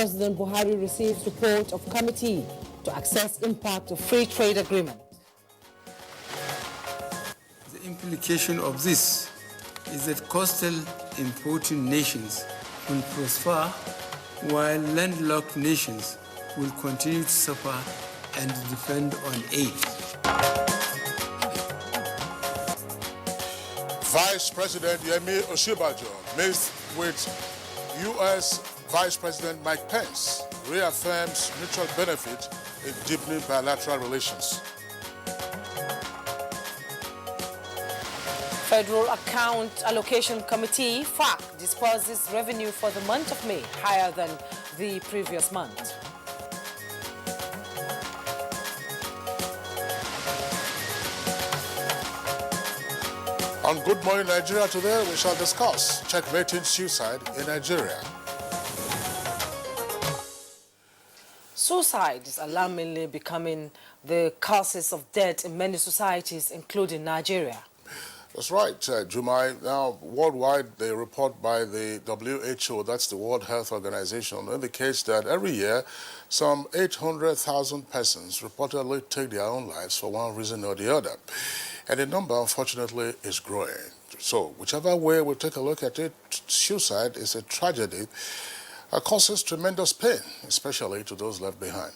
President Buhari receives report of committee to assess impact of free trade agreement. The implication of this is that coastal importing nations will prosper while landlocked nations will continue to suffer and depend on aid. Vice President Yemi Osinbajo meets with U.S. Vice President Mike Pence, reaffirms mutual benefit in deepening bilateral relations. Federal Account Allocation Committee, FAC, disperses revenue for the month of May higher than the previous month. On Good Morning Nigeria today, we shall discuss checkmating suicide in Nigeria. Suicide is alarmingly becoming the causes of death in many societies, including Nigeria. That's right, Jumai. Now, worldwide, the report by the WHO, that's the World Health Organization, indicates that every year, some 800,000 persons reportedly take their own lives for one reason or the other. And the number, unfortunately, is growing. So, whichever way we take a look at it, suicide is a tragedy that causes tremendous pain, especially to those left behind.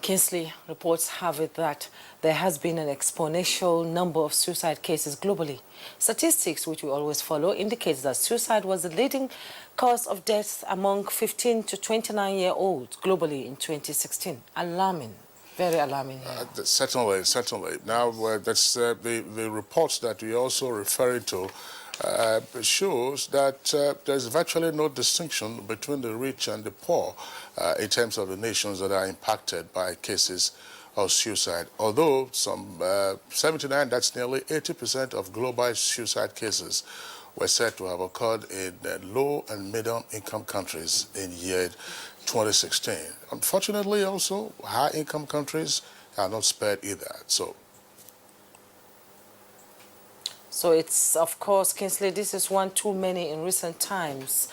Kingsley, reports have it that there has been an exponential number of suicide cases globally. Statistics, which we always follow, indicates that suicide was the leading cause of death among 15 to 29-year-olds globally in 2016. Alarming. Very alarming. Certainly. Now, that's the reports that we also referring to shows that there's virtually no distinction between the rich and the poor in terms of the nations that are impacted by cases of suicide. Although some 79, that's nearly 80% of global suicide cases were said to have occurred in low and medium income countries in year 2016. Unfortunately, also, high-income countries are not spared either. So it's, of course, Kingsley, this is one too many in recent times.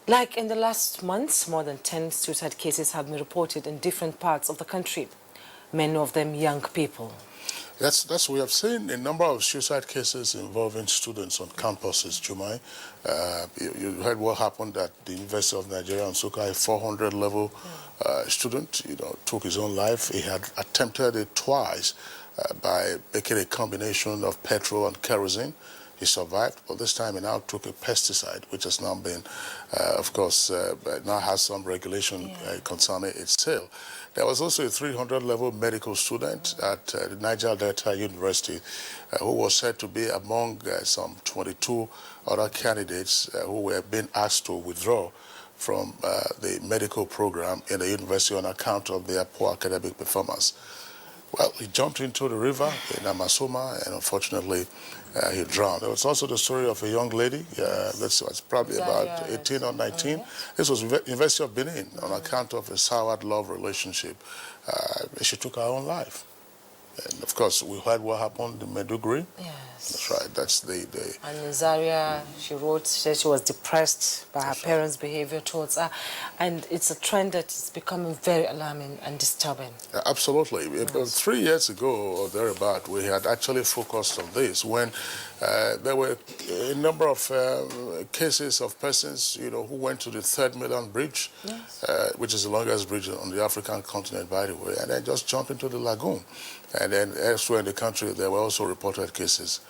Like in the last months, more than 10 suicide cases have been reported in different parts of the country, many of them young people. We have seen a number of suicide cases involving students on campuses, Jumai. You heard what happened at the University of Nigeria, Nsukka, a 400-level student, took his own life. He had attempted it twice by making a combination of petrol and kerosene. He survived, but this time he now took a pesticide, which has now been, of course, now has some regulation concerning its sale. There was also a 300-level medical student at the Niger Delta University who was said to be among some 22 other candidates who were being asked to withdraw from the medical program in the university on account of their poor academic performance. Well, he jumped into the river in Amasoma, and unfortunately, he drowned. There was also the story of a young lady, that's probably about 18 or 19. This was University of Benin on account of a soured love relationship. She took her own life. And of course, we heard what happened in Maiduguri. Yes. That's right. That's the. And in Zaria, she said she was depressed by her parents' behavior towards her. And it's a trend that is becoming very alarming and disturbing. Absolutely. Yes. 3 years ago or thereabout, we had actually focused on this when there were a number of cases of persons, who went to the Third Mainland Bridge, which is the longest bridge on the African continent, by the way, and then just jumped into the lagoon. And then elsewhere in the country, there were also reported cases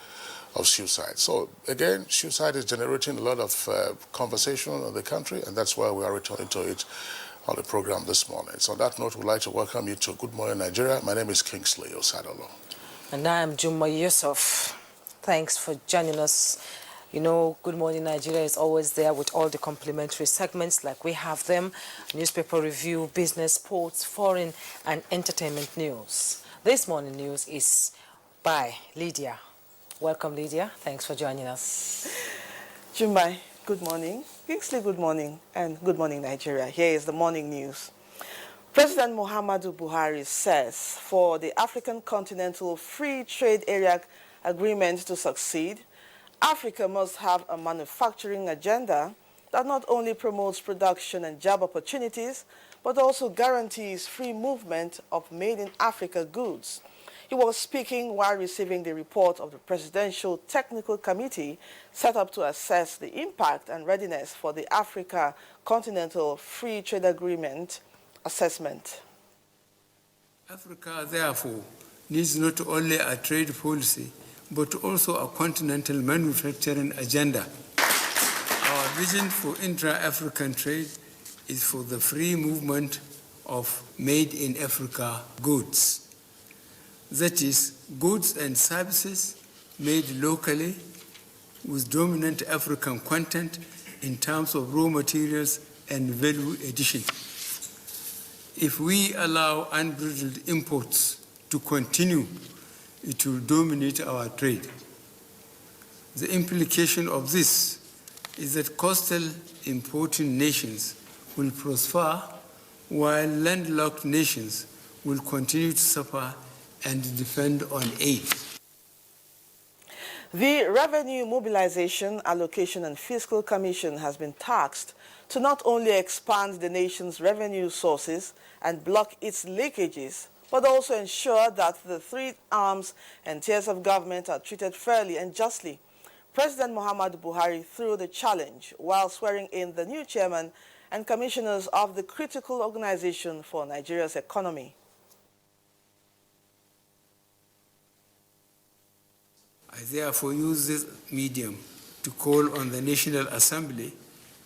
of suicide. So again, suicide is generating a lot of conversation in the country, and that's why we are returning to it on the program this morning. So on that note, we'd like to welcome you to Good Morning Nigeria. My name is Kingsley Osadolo. And I am Juma Yusuf. Thanks for joining us. Good Morning Nigeria is always there with all the complimentary segments like we have them: newspaper review, business, sports, foreign, and entertainment news. This morning news is by Lydia. Welcome, Lydia. Thanks for joining us. Jumbai, good morning. Kingsley, good morning. And good morning, Nigeria. Here is the morning news. President Muhammadu Buhari says for the African Continental Free Trade Area Agreement to succeed, Africa must have a manufacturing agenda that not only promotes production and job opportunities, but also guarantees free movement of made-in-Africa goods. He was speaking while receiving the report of the Presidential Technical Committee set up to assess the impact and readiness for the Africa Continental Free Trade Agreement assessment. Africa, therefore, needs not only a trade policy, but also a continental manufacturing agenda. Our vision for intra-African trade is for the free movement of made-in-Africa goods. That is, goods and services made locally with dominant African content in terms of raw materials and value addition. If we allow unbridled imports to continue, it will dominate our trade. The implication of this is that coastal importing nations will prosper while landlocked nations will continue to suffer and depend on aid. The Revenue Mobilization, Allocation and Fiscal Commission has been tasked to not only expand the nation's revenue sources and block its leakages, but also ensure that the three arms and tiers of government are treated fairly and justly. President Muhammadu Buhari threw the challenge while swearing in the new chairman and commissioners of the critical organization for Nigeria's economy. I therefore use this medium to call on the National Assembly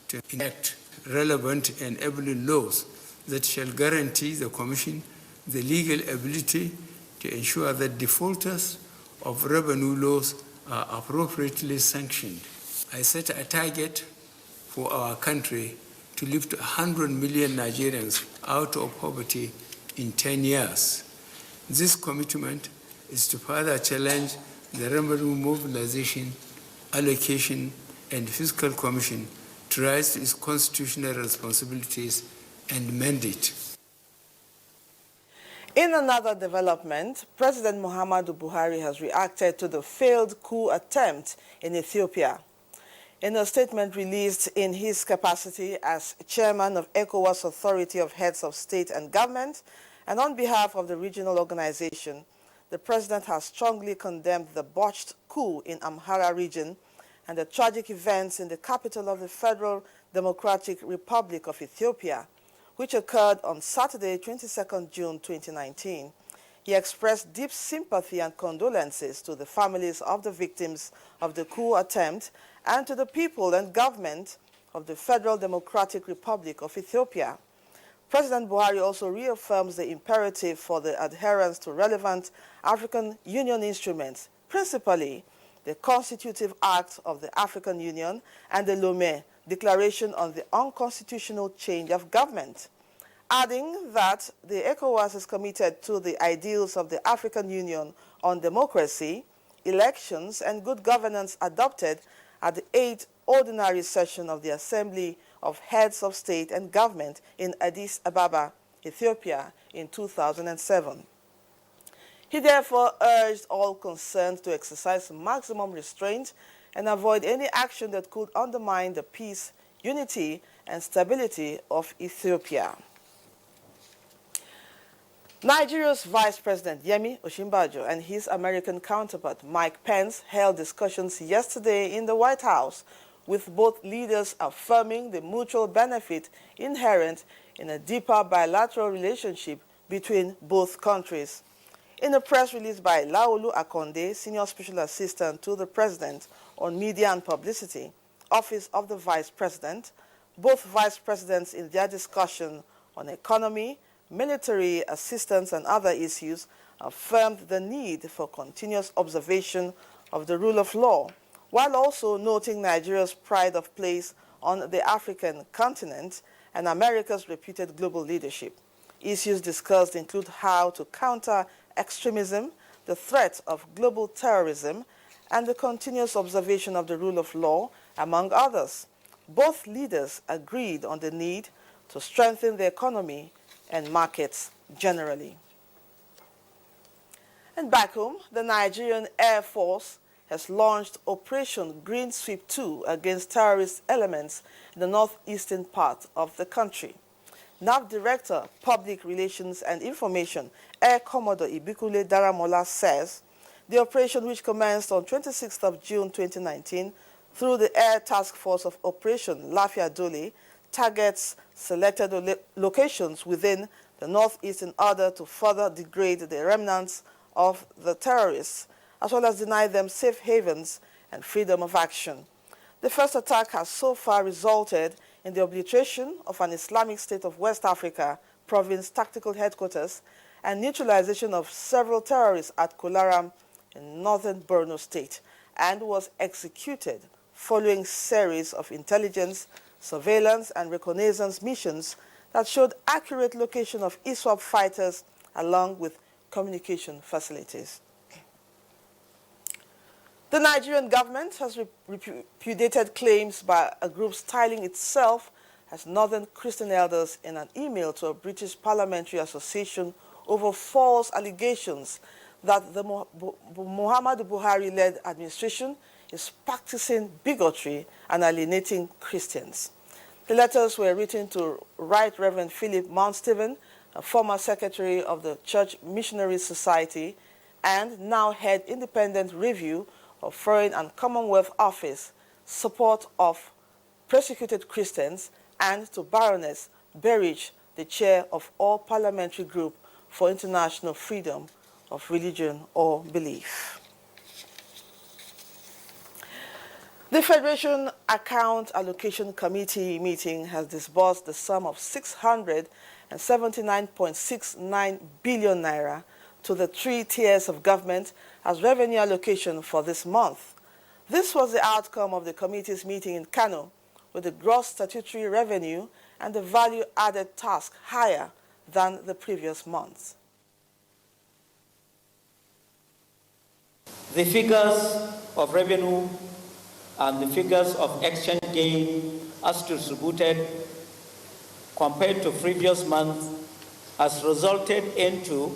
to enact relevant and enabling laws that shall guarantee the Commission the legal ability to ensure that defaulters of revenue laws are appropriately sanctioned. I set a target for our country to lift 100 million Nigerians out of poverty in 10 years. This commitment is to further challenge the Revenue Mobilization, Allocation and Fiscal Commission to rise to its constitutional responsibilities and mandate. In another development, President Muhammadu Buhari has reacted to the failed coup attempt in Ethiopia. In a statement released in his capacity as chairman of ECOWAS Authority of Heads of State and Government, and on behalf of the regional organization, the president has strongly condemned the botched coup in Amhara region and the tragic events in the capital of the Federal Democratic Republic of Ethiopia, which occurred on Saturday, 22nd June 2019. He expressed deep sympathy and condolences to the families of the victims of the coup attempt and to the people and government of the Federal Democratic Republic of Ethiopia. President Buhari also reaffirms the imperative for the adherence to relevant African Union instruments, principally the Constitutive Act of the African Union and the Lomé Declaration on the Unconstitutional Change of Government, adding that the ECOWAS is committed to the ideals of the African Union on democracy, elections, and good governance adopted at the 8th Ordinary Session of the Assembly of Heads of State and Government in Addis Ababa, Ethiopia, in 2007. He therefore urged all concerned to exercise maximum restraint and avoid any action that could undermine the peace, unity, and stability of Ethiopia. Nigeria's Vice President Yemi Osinbajo and his American counterpart Mike Pence held discussions yesterday in the White House, with both leaders affirming the mutual benefit inherent in a deeper bilateral relationship between both countries. In a press release by Laolu Akonde, Senior Special Assistant to the President on Media and Publicity, Office of the Vice President, both Vice Presidents in their discussion on economy, military assistance and other issues affirmed the need for continuous observation of the rule of law, while also noting Nigeria's pride of place on the African continent and America's reputed global leadership. Issues discussed include how to counter extremism, the threat of global terrorism, and the continuous observation of the rule of law, among others. Both leaders agreed on the need to strengthen the economy and markets generally. And back home, the Nigerian Air Force has launched Operation Green Sweep 2 against terrorist elements in the northeastern part of the country. NAV Director, Public Relations and Information, Air Commodore Ibikule Daramola says the operation, which commenced on 26th of June 2019 through the Air Task Force of Operation Lafia Dole, targets selected locations within the northeast in order to further degrade the remnants of the terrorists, as well as deny them safe havens and freedom of action. The first attack has so far resulted in the obliteration of an Islamic State of West Africa province tactical headquarters and neutralization of several terrorists at Kolaram in northern Borno State, and was executed following series of intelligence, surveillance, and reconnaissance missions that showed accurate location of ISWAP fighters along with communication facilities. The Nigerian government has repudiated claims by a group styling itself as Northern Christian Elders in an email to a British Parliamentary Association over false allegations that the Muhammadu Buhari-led administration is practicing bigotry and alienating Christians. The letters were written to Right Reverend Philip Mount Stephen, a former secretary of the Church Missionary Society and now head independent review of Foreign and Commonwealth Office, support of persecuted Christians, and to Baroness Berridge, the chair of All Parliamentary Group for International Freedom of Religion or Belief. The Federation Account Allocation Committee meeting has disbursed the sum of 679.69 billion naira to the 3 tiers of government as revenue allocation for this month. This was the outcome of the committee's meeting in Kano, with the gross statutory revenue and the value-added task higher than the previous month. The figures of revenue and the figures of exchange gain as distributed compared to previous month has resulted into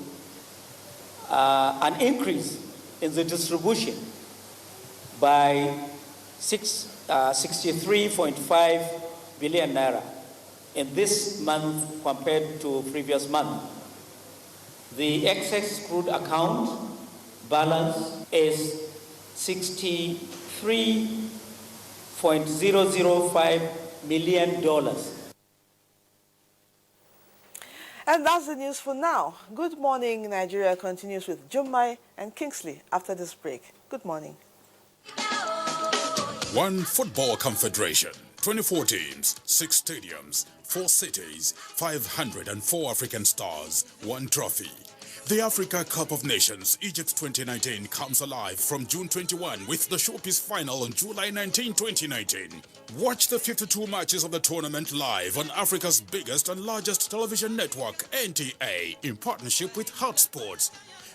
an increase in the distribution by 63.5 billion naira in this month compared to previous month. The excess crude account balance is $63.005 million. And that's the news for now. Good morning, Nigeria continues with Jummai and Kingsley after this break. Good morning. One Football Confederation, 24 teams, 6 stadiums, 4 cities, 504 African stars, 1 trophy. The Africa Cup of Nations, Egypt 2019, comes alive from June 21 with the showpiece final on July 19, 2019. Watch the 52 matches of the tournament live on Africa's biggest and largest television network, NTA, in partnership with Hotsports.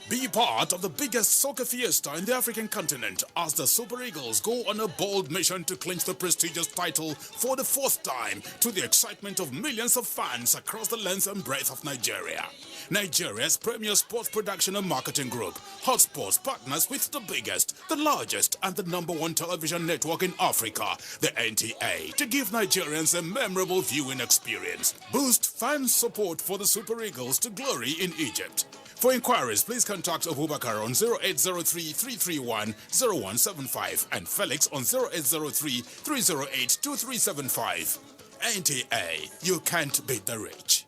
Be part of the biggest soccer fiesta in the African continent as the Super Eagles go on a bold mission to clinch the prestigious title for the 4th time, to the excitement of millions of fans across the length and breadth of Nigeria. Nigeria's premier sports production and marketing group, Hotsports, partners with the biggest, the largest, and the #1 television network in Africa, the NTA, to give Nigerians a memorable viewing experience. Boost fan support for the Super Eagles to glory in Egypt. For inquiries, please contact Abubakar on 0803-331-0175 and Felix on 0803-308-2375. NTA, you can't beat the rich.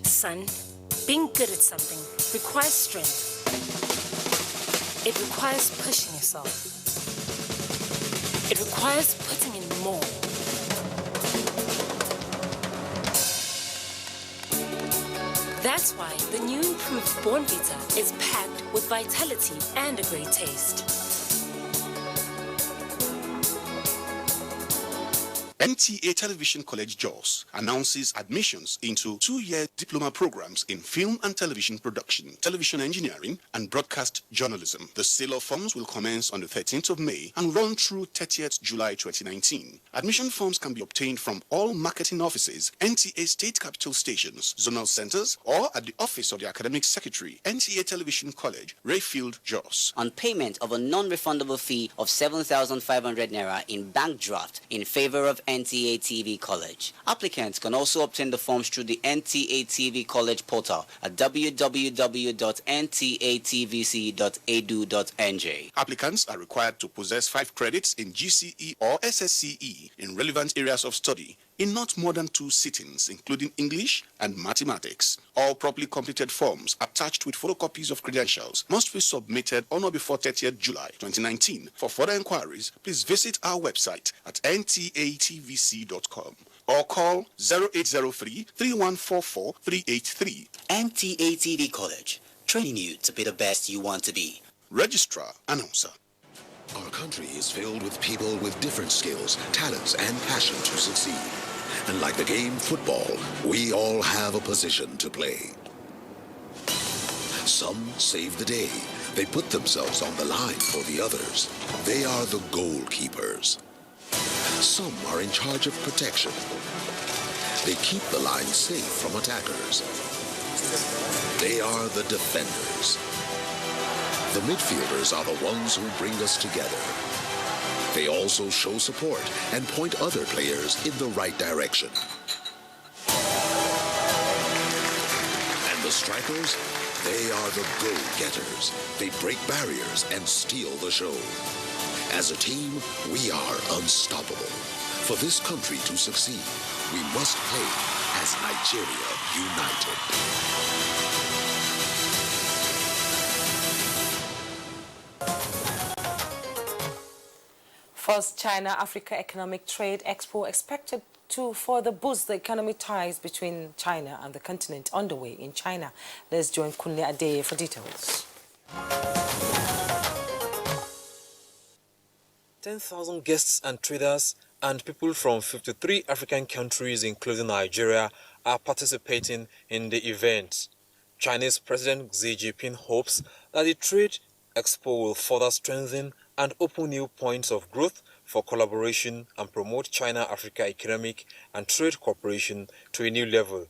Son, being good at something requires strength. It requires pushing yourself. It requires putting in more. That's why the new improved Bornvita is packed with vitality and a great taste. NTA Television College Jos announces admissions into 2-year diploma programs in film and television production, television engineering, and broadcast journalism. The sale of forms will commence on the 13th of May and run through 30th July 2019. Admission forms can be obtained from all marketing offices, NTA state capital stations, zonal centers, or at the office of the academic secretary, NTA Television College, Rayfield, Jos. On payment of a non-refundable fee of 7,500 naira in bank draft in favor of NTA TV College. Applicants can also obtain the forms through the NTA TV College portal at www.ntatvc.edu.nj. Applicants are required to possess 5 credits in GCE or SSCE in relevant areas of study in not more than 2 sittings, including English and mathematics. All properly completed forms attached with photocopies of credentials must be submitted on or before 30th July 2019. For further inquiries, please visit our website at ntatvc.com or call 0803 3144 383. NTA TV College, training you to be the best you want to be. Registrar, Announcer. Our country is filled with people with different skills, talents, and passion to succeed. And like the game football, we all have a position to play. Some save the day. They put themselves on the line for the others. They are the goalkeepers. Some are in charge of protection. They keep the line safe from attackers. They are the defenders. The midfielders are the ones who bring us together. They also show support and point other players in the right direction. And the strikers, they are the goal-getters. They break barriers and steal the show. As a team, we are unstoppable. For this country to succeed, we must play as Nigeria united. First China-Africa Economic Trade Expo expected to further boost the economic ties between China and the continent underway in China. Let's join Kunle Adeye for details. 10,000 guests and traders and people from 53 African countries, including Nigeria, are participating in the event. Chinese President Xi Jinping hopes that the Trade Expo will further strengthen and open new points of growth for collaboration and promote China-Africa economic and trade cooperation to a new level.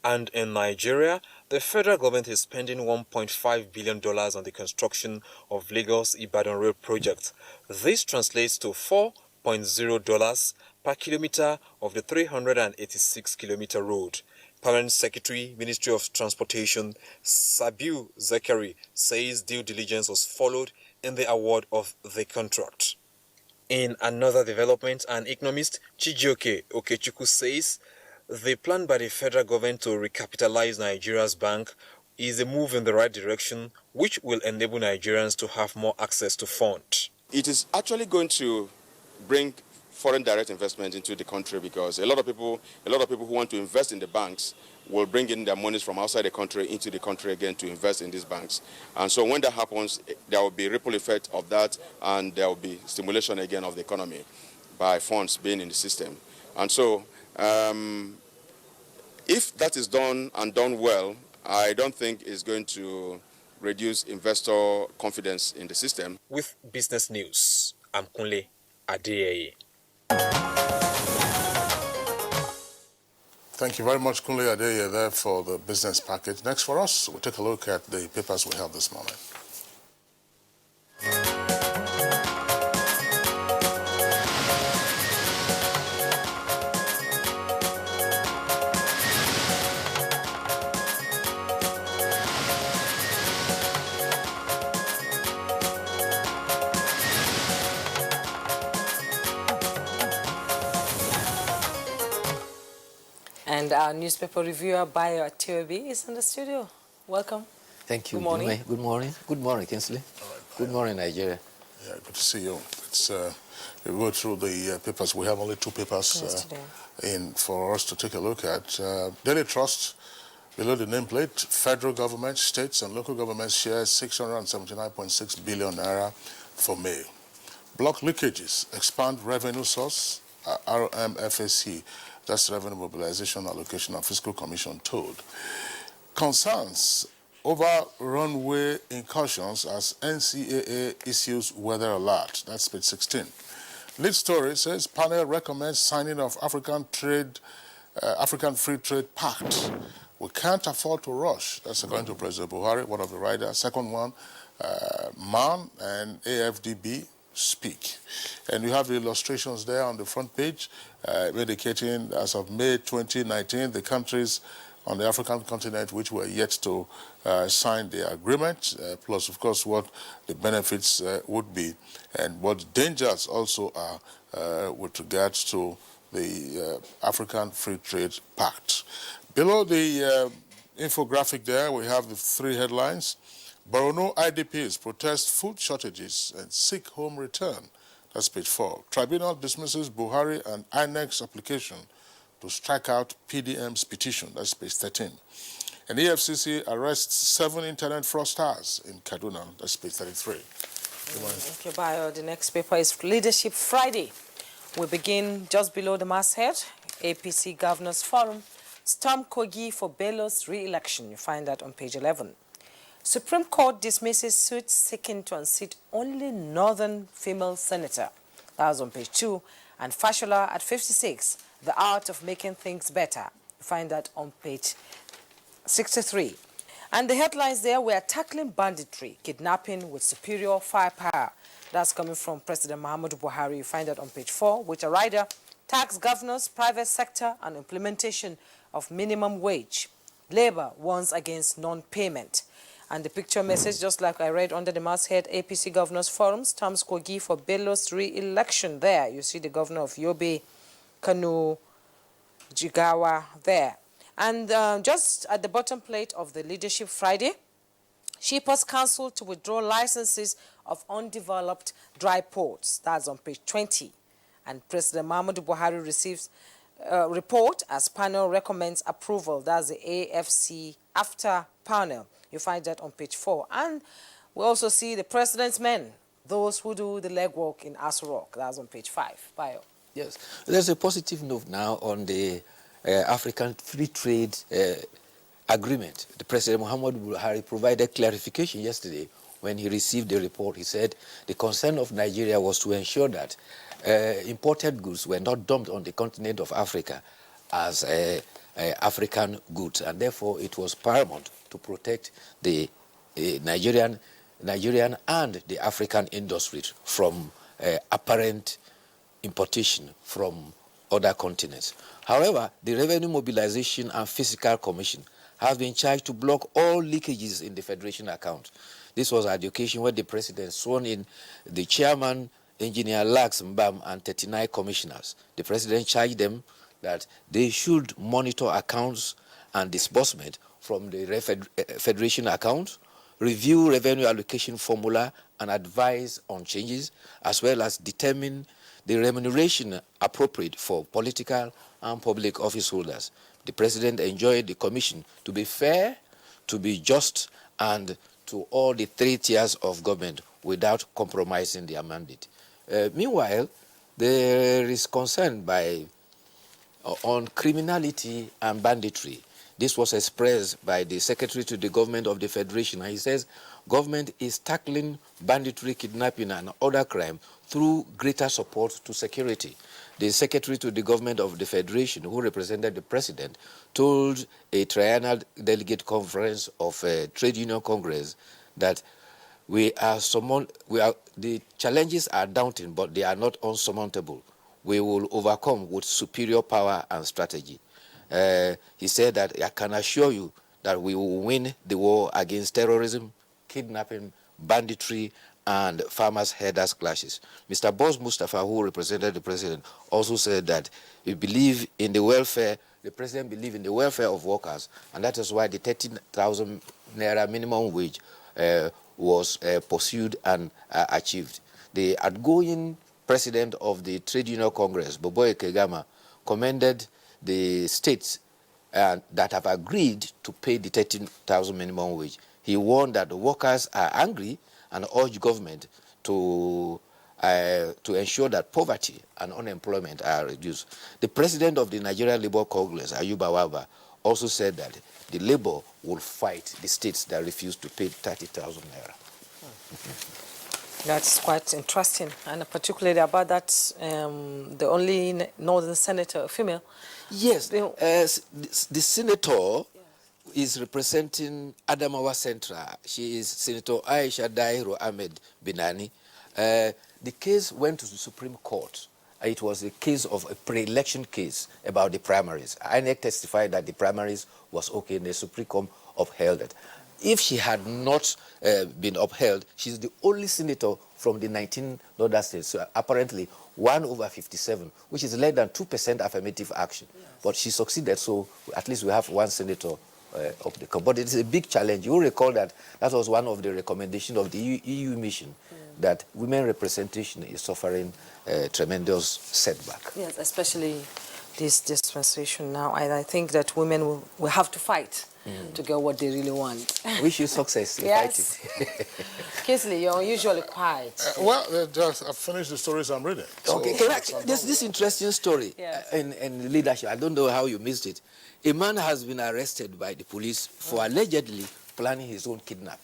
And in Nigeria, the federal government is spending $1.5 billion on the construction of Lagos-Ibadan Road project. This translates to $4.0 per kilometer of the 386-kilometer road. Permanent Secretary, Ministry of Transportation, Sabiu Zakari, says due diligence was followed in the award of the contract. In another development, an economist, Chijioke Okechukwu, says the plan by the federal government to recapitalize Nigeria's bank is a move in the right direction, which will enable Nigerians to have more access to funds. It is actually going to bring foreign direct investment into the country, because a lot of people who want to invest in the banks will bring in their monies from outside the country into the country again to invest in these banks. And so when that happens, there will be a ripple effect of that, and there will be stimulation again of the economy by funds being in the system. And so if that is done and done well, I don't think it's going to reduce investor confidence in the system. With Business News, I'm Kunle Adeye. Thank you very much, Kunle Adeye, there for the business package. Next for us, we'll take a look at the papers we have this morning. And our newspaper reviewer, Bayo Atiobi, is in the studio. Welcome. Thank you. Good morning. Good morning. Good morning, Kingsley. Right, good morning, Nigeria. Yeah, good to see you. It's we go through the papers. We have only 2 papers in for us to take a look at. Daily Trust, below the nameplate, federal government, states and local governments share 679.6 billion naira for May. Block leakages expand revenue source RMFAC, that's Revenue Mobilization Allocation and Fiscal Commission, told. Concerns over runway incursions as NCAA issues weather alert. That's page 16. Lead story says panel recommends signing of African Free Trade Pact. We can't afford to rush. That's according to President Buhari, one of the writers. Second one, MAN and AFDB speak. And you have the illustrations there on the front page indicating as of May 2019, the countries on the African continent which were yet to sign the agreement, plus, of course, what the benefits would be and what the dangers also are with regards to the African Free Trade Pact. Below the infographic there, we have the three headlines. Borno IDPs protest food shortages and seek home return. That's page 4. Tribunal dismisses Buhari and INEC's application to strike out PDM's petition. That's page 13. And EFCC arrests 7 internet fraudsters in Kaduna. That's page 33. Thank you, Bayo. The next paper is Leadership Friday. We begin just below the masthead. APC Governors Forum. Storm Kogi for Bello's re-election. You find that on page 11. Supreme Court dismisses suit seeking to unseat only northern female senator. That was on page 2. And Fashola at 56, the art of making things better. You find that on page 63. And the headlines there were tackling banditry, kidnapping with superior firepower. That's coming from President Muhammadu Buhari. You find that on page 4, which a rider tax governors, private sector, and implementation of minimum wage. Labour warns against non-payment. And the picture message, just like I read under the masthead, APC Governors Forum, storms Kogi for Bello's re-election. There, you see the governor of Yobe, Kano, Jigawa there. And just at the bottom plate of the Leadership Friday, Shippers Council to withdraw licenses of undeveloped dry ports. That's on page 20. And President Muhammadu Buhari receives report as panel recommends approval. That's the AFC after panel. You find that on page 4. And we also see the president's men, those who do the legwork in Aso Rock. That's on page 5. Bayo. Yes, there's a positive note now on the African Free Trade Agreement. The President Muhammadu Buhari provided clarification yesterday when he received the report. He said the concern of Nigeria was to ensure that imported goods were not dumped on the continent of Africa as African goods, and therefore it was paramount to protect the Nigerian and the African industries from apparent importation from other continents. However, the Revenue Mobilization and Fiscal Commission has been charged to block all leakages in the Federation account. This was at the occasion where the President sworn in the chairman, Engineer Lax Mbam, and 39 commissioners. The President charged them that they should monitor accounts and disbursement from the Federation account, review revenue allocation formula and advise on changes, as well as determine the remuneration appropriate for political and public office holders. The President enjoined the Commission to be fair, to be just, and to all the 3 tiers of government without compromising their mandate. Meanwhile, there is concern on criminality and banditry. This was expressed by the Secretary to the Government of the Federation, and he says government is tackling banditry, kidnapping, and other crime through greater support to security. The Secretary to the Government of the Federation, who represented the President, told a triennial delegate conference of Trade Union Congress that the challenges are daunting, but they are not unsurmountable. We will overcome with superior power and strategy. He said that I can assure you that we will win the war against terrorism, kidnapping, banditry, and farmers' herders clashes. Mr. Boss Mustafa, who represented the President, also said that he believed in the welfare, the President believed in the welfare of workers, and that is why the 13,000 Naira minimum wage was pursued and achieved. The outgoing President of the Trade Union Congress, Boboye Kegama, commended the states that have agreed to pay the 13,000 minimum wage. He warned that the workers are angry and urged government to to ensure that poverty and unemployment are reduced. The president of the Nigerian Labour Congress, Ayuba Waba, also said that the Labour will fight the states that refuse to pay 30,000 naira. That's quite interesting, and particularly about that, the only northern senator, female. Yes, the senator is representing Adamawa Central. She is Senator Aisha Dairo Ahmed Binani. The case went to the Supreme Court. It was a case of a pre-election case about the primaries. INEC testified that the primaries was okay, and the Supreme Court upheld it. If she had not been upheld, she's the only senator from the 19 northern states. So apparently 1/57, which is less than 2% affirmative action. Yes. But she succeeded, so at least we have one senator of the country. But it's a big challenge. You will recall that that was one of the recommendations of the EU mission, that women representation is suffering a tremendous setback. Yes, especially this dispensation now. And I think that women will have to fight to get what they really want. Wish you success in fighting. Kingsley, you're usually quiet. I've finished the stories I'm reading. Okay, there's this interesting story in leadership. I don't know how you missed it. A man has been arrested by the police for allegedly planning his own kidnap.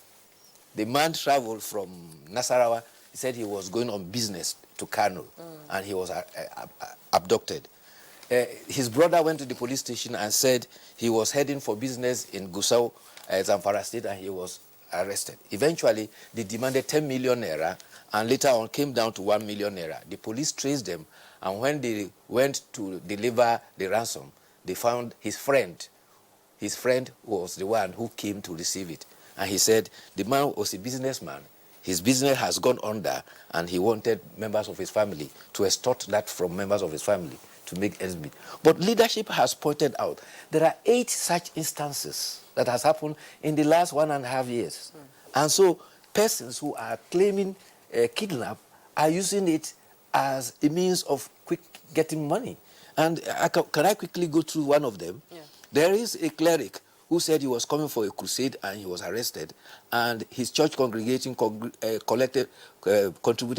The man traveled from Nasarawa. He said he was going on business to Kano, and he was abducted. His brother went to the police station and said he was heading for business in Gusau, Zamfara State, and he was arrested. Eventually, they demanded 10 million naira, and later on came down to 1 million naira. The police traced them, and when they went to deliver the ransom, they found his friend. His friend was the one who came to receive it. And he said the man was a businessman. His business has gone under, and he wanted members of his family to extort that from members of his family to make ends meet. But leadership has pointed out there are 8 such instances that has happened in the last 1.5 years. And so persons who are claiming kidnap are using it as a means of quick getting money. And can I quickly go through one of them? Yeah. There is a cleric who said he was coming for a crusade and he was arrested, and his church congregation contributed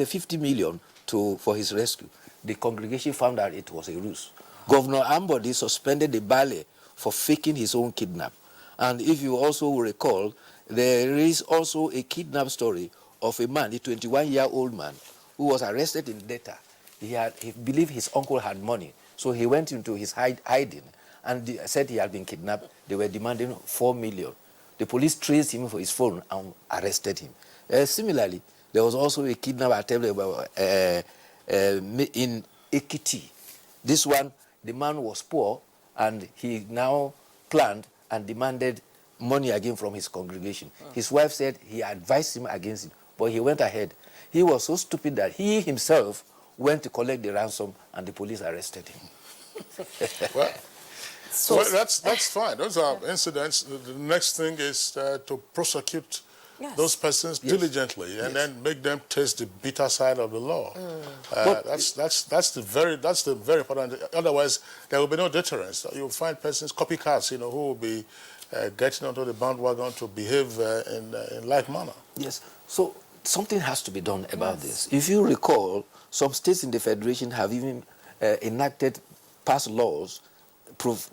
50 million for his rescue. The congregation found out it was a ruse. Governor Ambody suspended the ballet for faking his own kidnap. And if you also recall, there is also a kidnap story of a man, a 21-year-old man, who was arrested in Delta. He believed his uncle had money, so he went into his hiding and said he had been kidnapped. They were demanding 4 million. The police traced him for his phone and arrested him. Similarly, there was also a kidnap attempt in Ekiti. This one, the man was poor, and he now planned and demanded money again from his congregation. His wife said he advised him against it, but he went ahead. He was so stupid that he himself went to collect the ransom, and the police arrested him. Well, that's fine. Those are incidents. The next thing is to prosecute those persons diligently and then make them taste the bitter side of the law. That's the very important. Otherwise, there will be no deterrence. You'll find persons, copycats, who will be getting onto the bandwagon to behave in like manner. Yes. So something has to be done about this. If you recall, some states in the Federation have even passed laws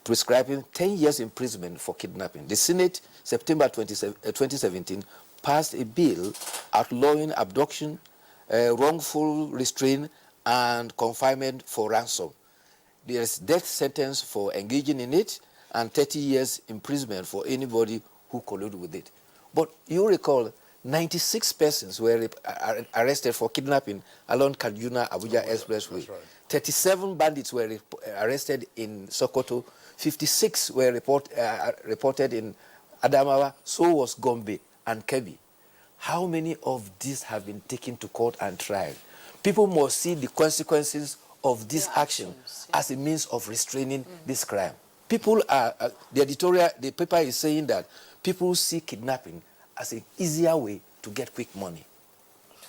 prescribing 10 years imprisonment for kidnapping. The Senate, September 2017, passed a bill outlawing abduction, wrongful restraint, and confinement for ransom. There is death sentence for engaging in it, and 30 years imprisonment for anybody who colluded with it. But you recall, 96 persons were arrested for kidnapping along Kaduna-Abuja Expressway. Right. 37 bandits were arrested in Sokoto. 56 were reported in Adamawa. So was Gombe and Kebbi. How many of these have been taken to court and tried? People must see the consequences of this action as a means of restraining this crime. People are, the paper is saying that people see kidnapping as an easier way to get quick money.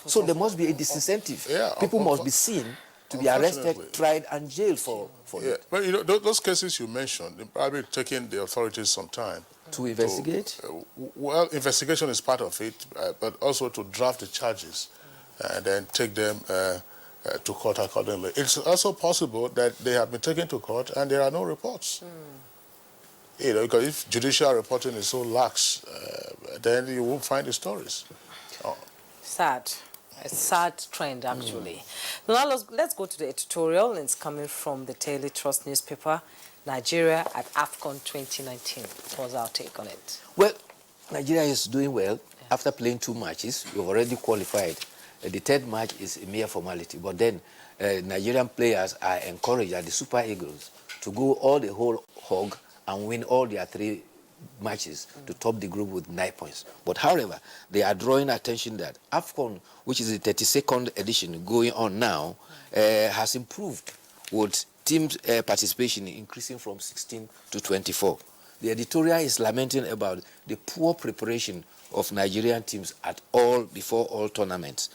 So there must be a disincentive. People must be seen to be arrested, tried, and jailed for it. But those cases you mentioned, they're probably taking the authorities some time to investigate. Well, investigation is part of it, but also to draft the charges and then take them to court accordingly. It's also possible that they have been taken to court and there are no reports. You know, because if judicial reporting is so lax, then you won't find the stories. Sad. A sad trend, actually. Now let's go to the editorial. It's coming from the Daily Trust newspaper, Nigeria at AFCON 2019. What's our take on it? Well, Nigeria is doing well. After playing 2 matches, we've already qualified. The third match is a mere formality. But then Nigerian players are encouraged at the Super Eagles to go all the whole hog and win all their 3 matches to top the group with 9 points. But however, they are drawing attention that AFCON, which is the 32nd edition going on now, has improved with team participation increasing from 16 to 24. The editorial is lamenting about the poor preparation of Nigerian teams before all tournaments.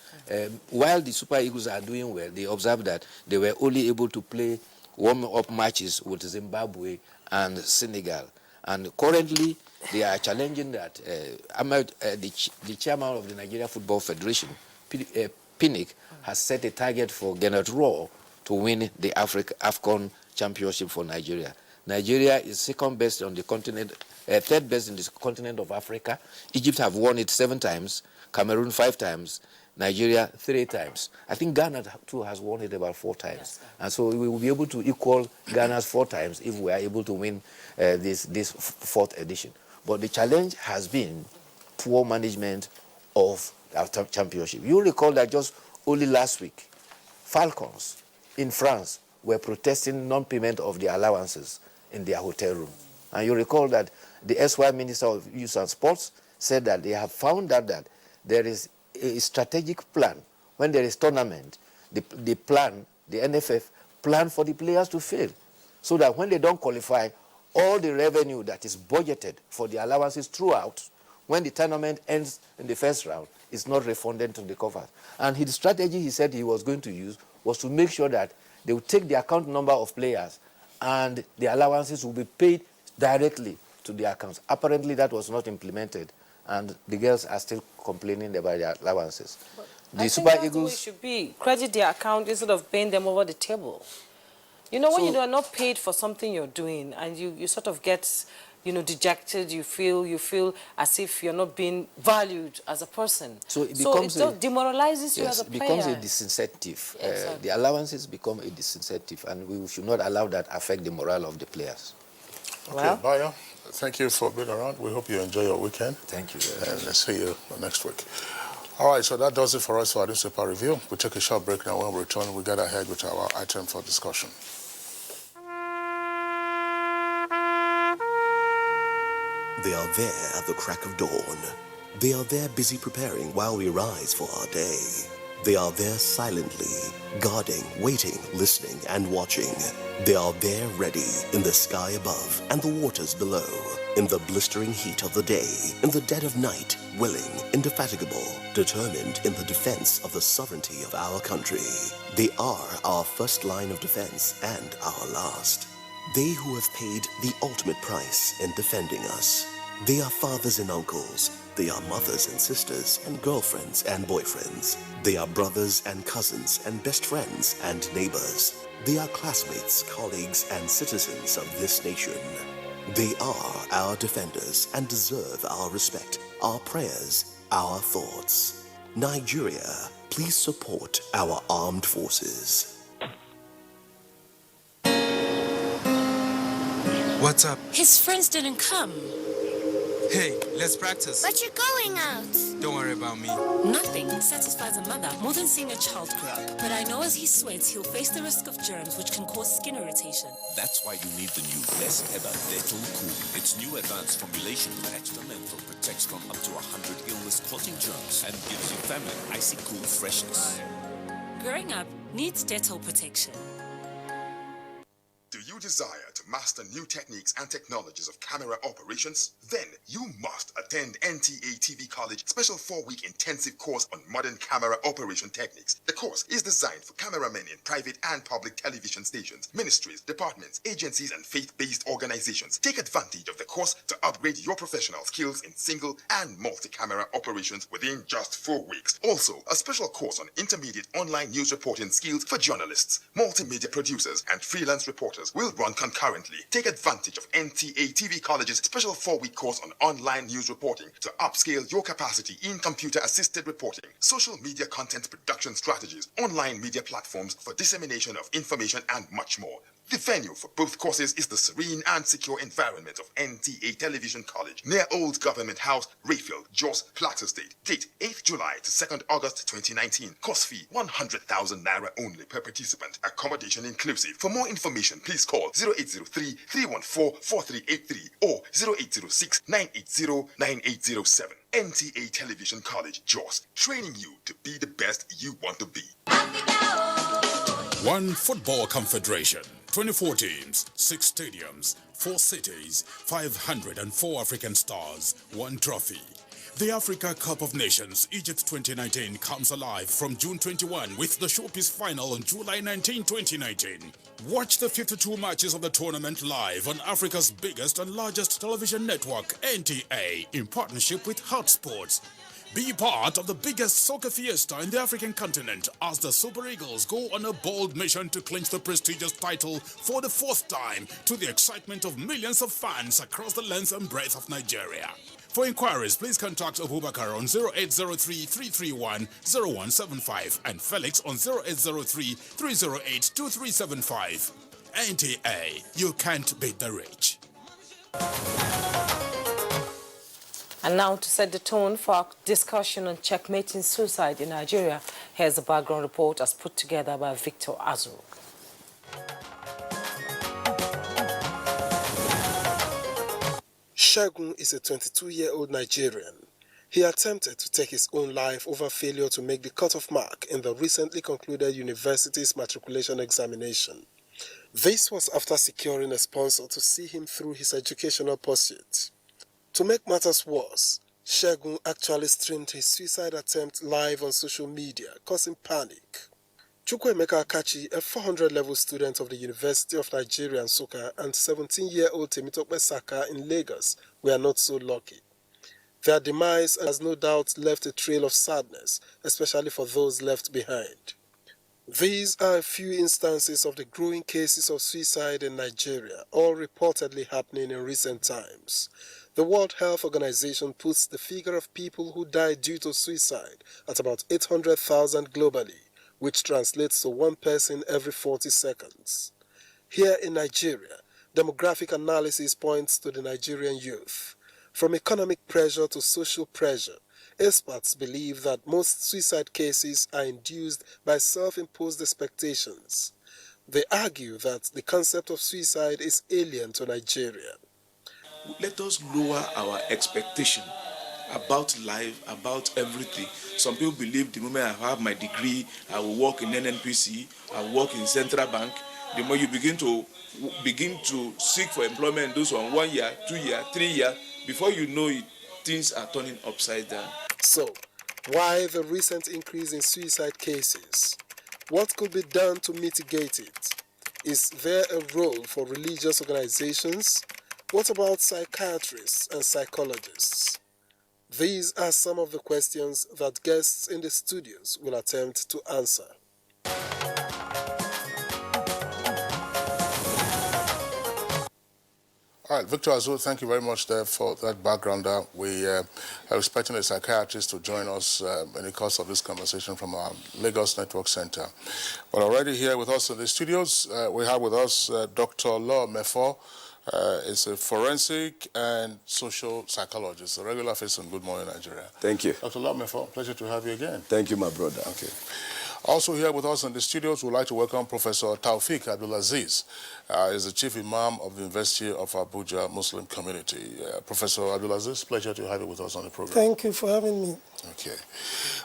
While the Super Eagles are doing well, they observe that they were only able to play warm-up matches with Zimbabwe and Senegal. And currently, they are challenging that the chairman of the Nigeria Football Federation, Pinnick, has set a target for Gennett Rohr to win the AFCON championship for Nigeria. Nigeria is second best on the continent, third best in the continent of Africa. Egypt have won it 7 times, Cameroon 5 times, Nigeria 3 times. I think Ghana too has won it about 4 times. Yes. And so we will be able to equal Ghana's 4 times if we are able to win this 4th edition. But the challenge has been poor management of our championship. You recall that just only last week, Falcons in France were protesting non-payment of their allowances in their hotel room. And you recall that the SY Minister of Youth and Sports said that they have found out that there is a strategic plan. When there is tournament, the NFF plan for the players to fail, so that when they don't qualify, all the revenue that is budgeted for the allowances throughout, when the tournament ends in the first round, is not refunded to the coffers. And his strategy he said he was going to use was to make sure that they would take the account number of players and the allowances will be paid directly to the accounts. Apparently that was not implemented, and the girls are still complaining about their allowances. The Super Eagles should be credit their account instead of paying them over the table. You know, when you are not paid for something you're doing, and you sort of get, you know, dejected, you feel as if you're not being valued as a person. So it becomes it demoralizes you as a player. It becomes a disincentive. Exactly. The allowances become a disincentive, and we should not allow that affect the morale of the players. Okay, Bayo, thank you for being around. We hope you enjoy your weekend. Thank you. And let's see you next week. All right, so that does it for us for our newspaper review. We'll take a short break now. When we return, we'll get ahead with our item for discussion. They are there at the crack of dawn. They are there busy preparing while we rise for our day. They are there silently, guarding, waiting, listening, and watching. They are there ready in the sky above and the waters below, in the blistering heat of the day, in the dead of night, willing, indefatigable, determined in the defense of the sovereignty of our country. They are our first line of defense and our last. They who have paid the ultimate price in defending us. They are fathers and uncles. They are mothers and sisters and girlfriends and boyfriends. They are brothers and cousins and best friends and neighbors. They are classmates, colleagues, and citizens of this nation. They are our defenders and deserve our respect, our prayers, our thoughts. Nigeria, please support our armed forces. What's up? His friends didn't come. Hey, let's practice. But you're going out. Don't worry about me. Nothing satisfies a mother more than seeing a child grow up. But I know as he sweats, he'll face the risk of germs which can cause skin irritation. That's why you need the new best ever Dettol Cool. Its new advanced formulation with extra menthol protects from up to 100 illness-causing germs and gives you feminine, icy cool freshness. Growing up needs Dettol protection. Do you desire to master new techniques and technologies of camera operations? Then you must attend NTA TV College Special 4-week intensive course on modern camera operation techniques. The course is designed for cameramen in private and public television stations, ministries, departments, agencies, and faith-based organizations. Take advantage of the course to upgrade your professional skills in single and multi-camera operations within just 4 weeks. Also, a special course on intermediate online news reporting skills for journalists, multimedia producers, and freelance reporters will run concurrently. Take advantage of NTA TV College's special 4-week course on online news reporting to upscale your capacity in computer-assisted reporting, social media content production strategies, online media platforms for dissemination of information, and much more. The venue for both courses is the serene and secure environment of NTA Television College near Old Government House, Rayfield, Jos, Plateau State. Date 8th July to 2nd August 2019. Course fee 100,000 naira only per participant. Accommodation inclusive. For more information, please call 0803-314-4383 or 0806-980-9807. NTA Television College, Jos, training you to be the best you want to be. One Football Confederation, 24 teams, 6 stadiums, 4 cities, 504 African stars, 1 trophy. The Africa Cup of Nations Egypt 2019 comes alive from June 21 with the showpiece final on July 19, 2019. Watch the 52 matches of the tournament live on Africa's biggest and largest television network, NTA, in partnership with Hot Sports. Be part of the biggest soccer fiesta in the African continent as the Super Eagles go on a bold mission to clinch the prestigious title for the 4th time, to the excitement of millions of fans across the length and breadth of Nigeria. For inquiries, please contact Abubakar on 0803-331-0175 and Felix on 0803-308-2375. NTA, you can't beat the rich. And now, to set the tone for our discussion on checkmating suicide in Nigeria, here's a background report as put together by Victor Azul. Segun is a 22-year-old Nigerian. He attempted to take his own life over failure to make the cutoff mark in the recently concluded university's matriculation examination. This was after securing a sponsor to see him through his educational pursuit. To make matters worse, Segun actually streamed his suicide attempt live on social media, causing panic. Chukwuemeka Akachi, a 400-level student of the University of Nigeria, Nsukka, and 17-year-old Temitope Saka in Lagos were not so lucky. Their demise has no doubt left a trail of sadness, especially for those left behind. These are a few instances of the growing cases of suicide in Nigeria, all reportedly happening in recent times. The World Health Organization puts the figure of people who die due to suicide at about 800,000 globally, which translates to 1 person every 40 seconds. Here in Nigeria, demographic analysis points to the Nigerian youth. From economic pressure to social pressure, experts believe that most suicide cases are induced by self-imposed expectations. They argue that the concept of suicide is alien to Nigeria. Let us lower our expectation about life, about everything. Some people believe the moment I have my degree, I will work in NNPC, I will work in Central Bank. The more you begin to seek for employment, those on 1 year, 2 year, 3 year, before you know it, things are turning upside down. So, why the recent increase in suicide cases? What could be done to mitigate it? Is there a role for religious organizations? What about psychiatrists and psychologists? These are some of the questions that guests in the studios will attempt to answer. All right, Victor Azul, thank you very much there for that background. We are expecting a psychiatrist to join us in the course of this conversation from our Lagos Network Center. But already here with us in the studios, we have with us Dr. Law Mefo. Is a forensic and social psychologist, a regular face on Good Morning Nigeria. Thank you. Dr. Law Mefo, pleasure to have you again. Thank you, my brother. Okay. Also here with us in the studios, we'd like to welcome Professor Taufik Abdulaziz. He's the Chief Imam of the University of Abuja Muslim Community. Professor Abdulaziz, pleasure to have you with us on the program. Thank you for having me. Okay.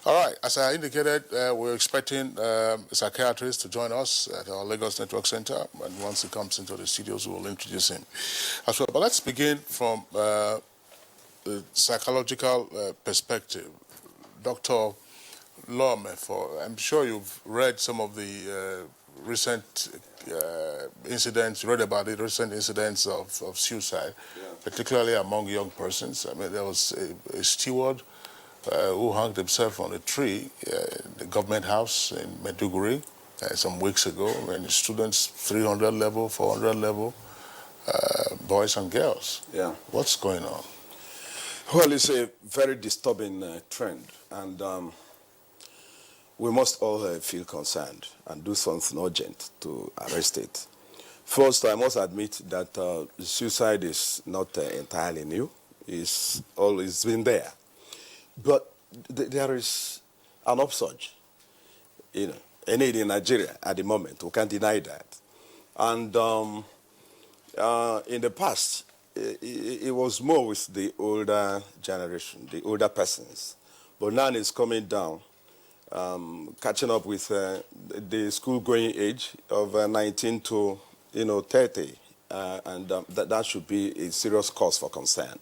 All right. As I indicated, we're expecting a psychiatrist to join us at our Lagos Network Center. And once he comes into the studios, we will introduce him as well. But let's begin from the psychological perspective. Dr. Lome, I'm sure you've read some of the recent incidents, read about the recent incidents of suicide, particularly among young persons. I mean, there was a steward who hung himself on a tree in the government house in Maiduguri some weeks ago, and students 300 level, 400 level, boys and girls. Yeah. What's going on? Well, it's a very disturbing trend, and we must all feel concerned and do something urgent to arrest it. First, I must admit that suicide is not entirely new. It's always been there. But there is an upsurge, in Nigeria at the moment. We can't deny that. And in the past, it was more with the older generation, the older persons. But now it's coming down, catching up with the school-going age of 19 to 30, and that should be a serious cause for concern.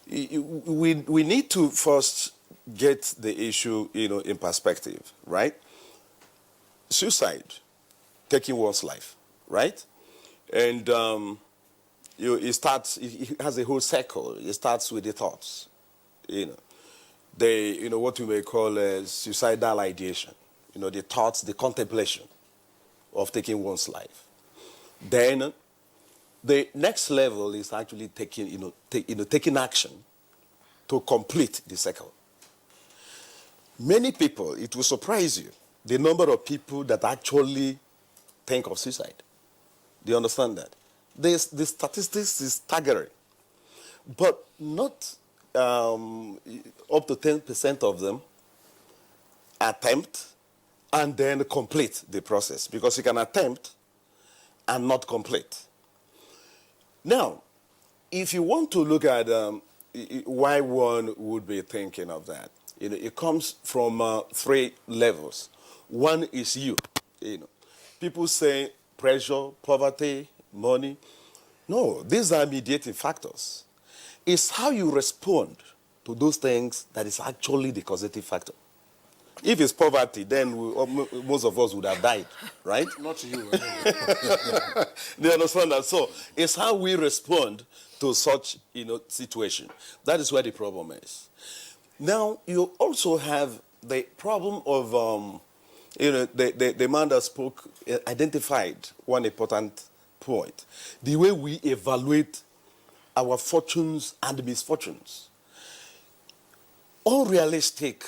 We need to first get the issue in perspective, right? Suicide, taking one's life, right? And it has a whole cycle. It starts with the thoughts, what we may call suicidal ideation, the thoughts, the contemplation of taking one's life. Then the next level is actually taking action to complete the cycle. Many people, it will surprise you, the number of people that actually think of suicide. Do you understand that? The statistics is staggering. But not up to 10% of them attempt and then complete the process, because you can attempt and not complete. Now, if you want to look at why one would be thinking of that, it comes from 3 levels. One is you. People say pressure, poverty, money. No, these are mediating factors. It's how you respond to those things that is actually the causative factor. If it's poverty, then most of us would have died, right? Not you. Do you understand that? So it's how we respond to such situation. That is where the problem is. Now, you also have the problem of, the man that spoke identified one important point. The way we evaluate our fortunes and misfortunes. Unrealistic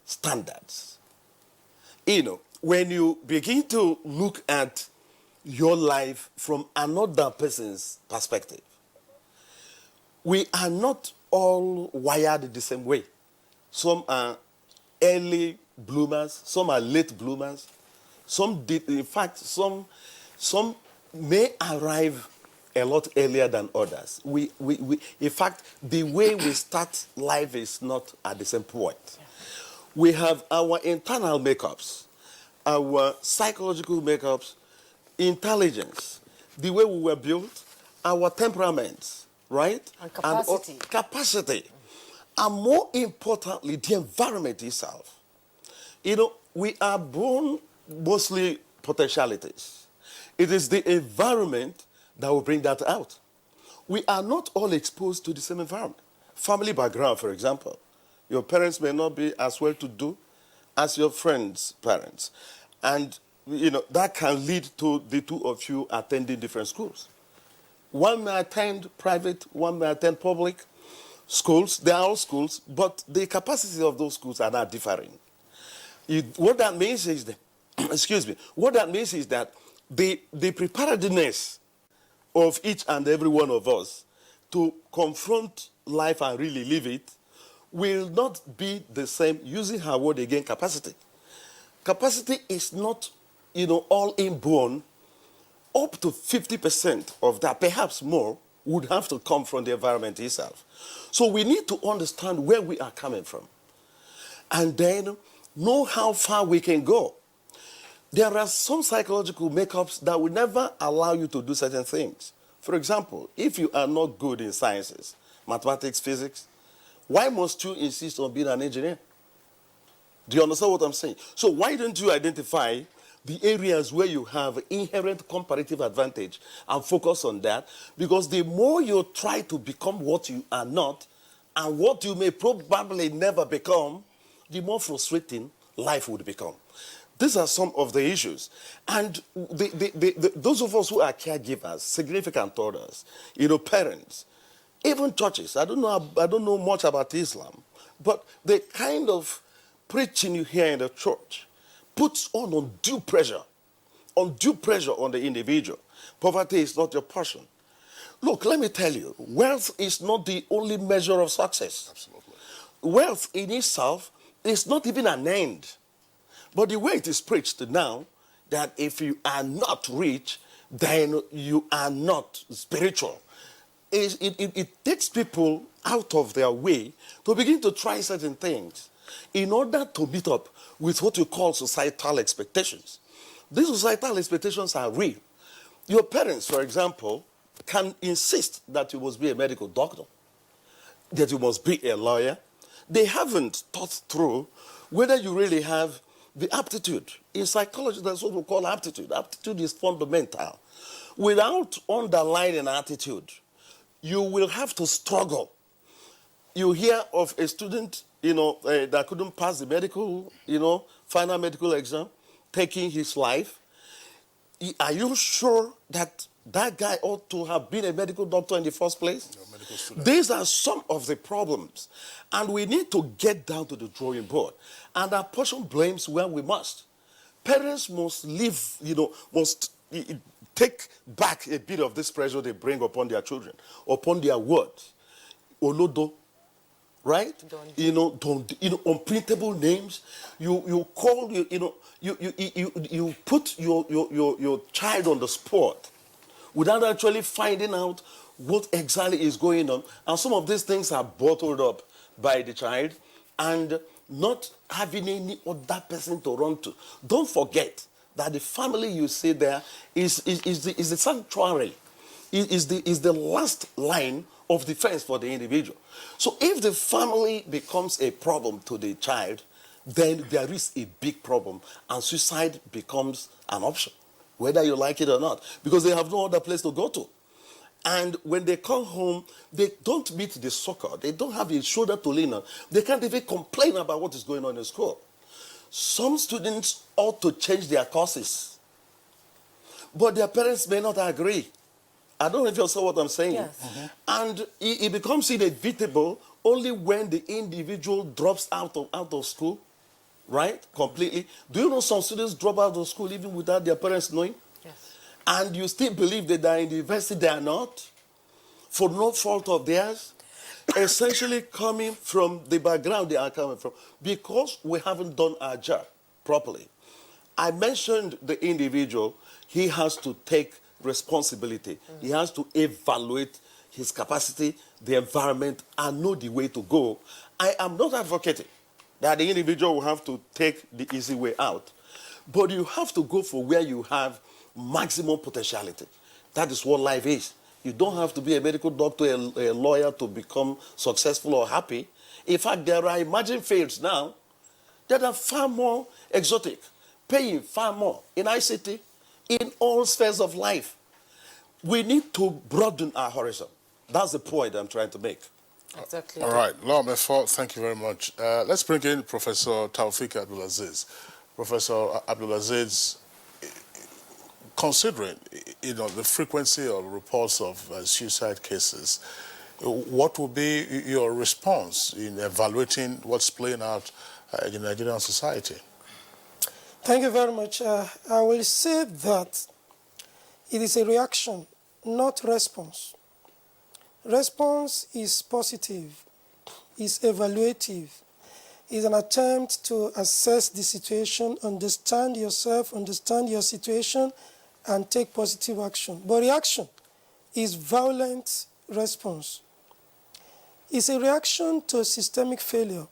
standards. When you begin to look at your life from another person's perspective, we are not all wired the same way. Some are early bloomers, some are late bloomers, some may arrive a lot earlier than others. In fact, the way we start life is not at the same point. We have our internal makeups, our psychological makeups, intelligence, the way we were built, our temperaments, right? And capacity. Capacity. And more importantly, the environment itself. We are born mostly potentialities. It is the environment that will bring that out. We are not all exposed to the same environment. Family background, for example. Your parents may not be as well-to-do as your friends' parents. And, that can lead to the two of you attending different schools. One may attend private, one may attend public schools. They are all schools, but the capacity of those schools are not differing. What that means is that, what that means is that the preparedness of each and every one of us to confront life and really live it will not be the same, using her word again, capacity. Capacity is not, all inborn. Up to 50% of that, perhaps more, would have to come from the environment itself. So we need to understand where we are coming from and then know how far we can go. There are some psychological makeups that will never allow you to do certain things. For example, if you are not good in sciences, mathematics, physics, why must you insist on being an engineer? Do you understand what I'm saying? So why don't you identify the areas where you have inherent comparative advantage and focus on that? Because the more you try to become what you are not and what you may probably never become, the more frustrating life would become. These are some of the issues. And those of us who are caregivers, significant others, parents, even churches, I don't know much about Islam, but the kind of preaching you hear in the church puts on undue pressure on the individual. Poverty is not your portion. Look, let me tell you, wealth is not the only measure of success. Absolutely. Wealth in itself is not even an end. But the way it is preached now, that if you are not rich, then you are not spiritual. It takes people out of their way to begin to try certain things in order to meet up with what you call societal expectations. These societal expectations are real. Your parents, for example, can insist that you must be a medical doctor, that you must be a lawyer. They haven't thought through whether you really have the aptitude. In psychology, that's what we call aptitude. Aptitude is fundamental. Without underlying attitude, you will have to struggle. You hear of a student, that couldn't pass the medical, final medical exam, taking his life. Are you sure that that guy ought to have been a medical doctor in the first place? No, medical student. These are some of the problems. And we need to get down to the drawing board and apportion blames where we must. Parents must must take back a bit of this pressure they bring upon their children, upon their words. Olodo, right? Unprintable names. You call you put your child on the spot without actually finding out what exactly is going on. And some of these things are bottled up by the child and not having any other person to run to. Don't forget that the family you see there is the sanctuary, is the last line of defense for the individual. So if the family becomes a problem to the child, then there is a big problem and suicide becomes an option, whether you like it or not, because they have no other place to go to. And when they come home, they don't meet the succor. They don't have a shoulder to lean on. They can't even complain about what is going on in school. Some students ought to change their courses, but their parents may not agree. I don't know if you saw what I'm saying. Yes. Mm-hmm. And it becomes inevitable only when the individual drops out of school, right? Completely. Do you know some students drop out of school even without their parents knowing? Yes. And you still believe that they're in the university, they are not, for no fault of theirs, essentially coming from the background they are coming from, because we haven't done our job properly. I mentioned the individual, he has to take responsibility. He has to evaluate his capacity, the environment, and know the way to go. I am not advocating that the individual will have to take the easy way out, but you have to go for where you have maximum potentiality. That is what life is. You don't have to be a medical doctor, a lawyer to become successful or happy. In fact, there are emerging fields now that are far more exotic, paying far more in ICT, in all spheres of life. We need to broaden our horizon. That's the point I'm trying to make. Exactly. All right, Law Mefo, thank you very much. Let's bring in Professor Taufik Abdulaziz. Professor Abdulaziz, considering the frequency of reports of suicide cases, what will be your response in evaluating what's playing out in the Nigerian society? Thank you very much. I will say that it is a reaction, not response. Response is positive. is evaluative. It's an attempt to assess the situation, understand yourself, understand your situation, and take positive action. But reaction is violent response. It's a reaction to systemic failure.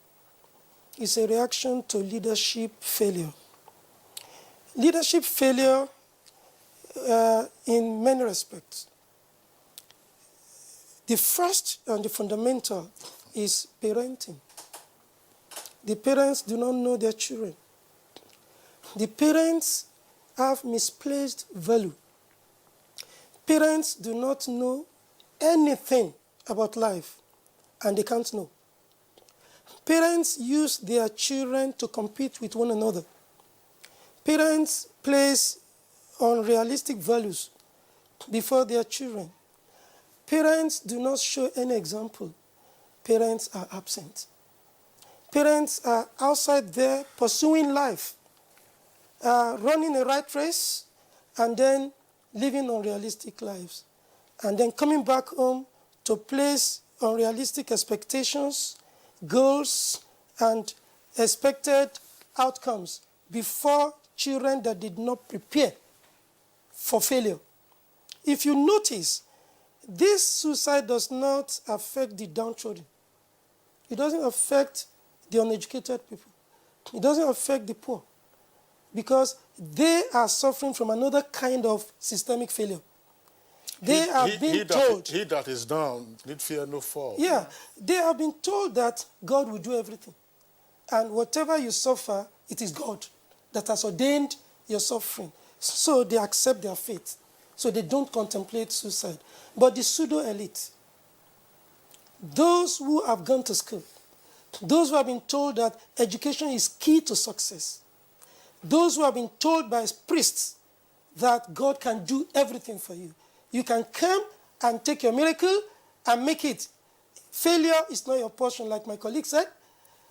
It's a reaction to leadership failure. Leadership failure in many respects. The first and the fundamental is parenting. The parents do not know their children. The parents have misplaced value. Parents do not know anything about life, and they can't know. Parents use their children to compete with one another. Parents place unrealistic values before their children. Parents do not show any example. Parents are absent. Parents are outside there pursuing life, running a rat race, and then living unrealistic lives, and then coming back home to place unrealistic expectations, goals, and expected outcomes before children that did not prepare for failure. If you notice, this suicide does not affect the downtrodden. It doesn't affect the uneducated people. It doesn't affect the poor, because they are suffering from another kind of systemic failure. They are being told... He that is down need fear no fall. Yeah, they have been told that God will do everything. And whatever you suffer, it is God that has ordained your suffering. So they accept their fate. So they don't contemplate suicide. But the pseudo-elite, those who have gone to school, those who have been told that education is key to success, those who have been told by priests that God can do everything for you. You can come and take your miracle and make it. Failure is not your portion, like my colleague said.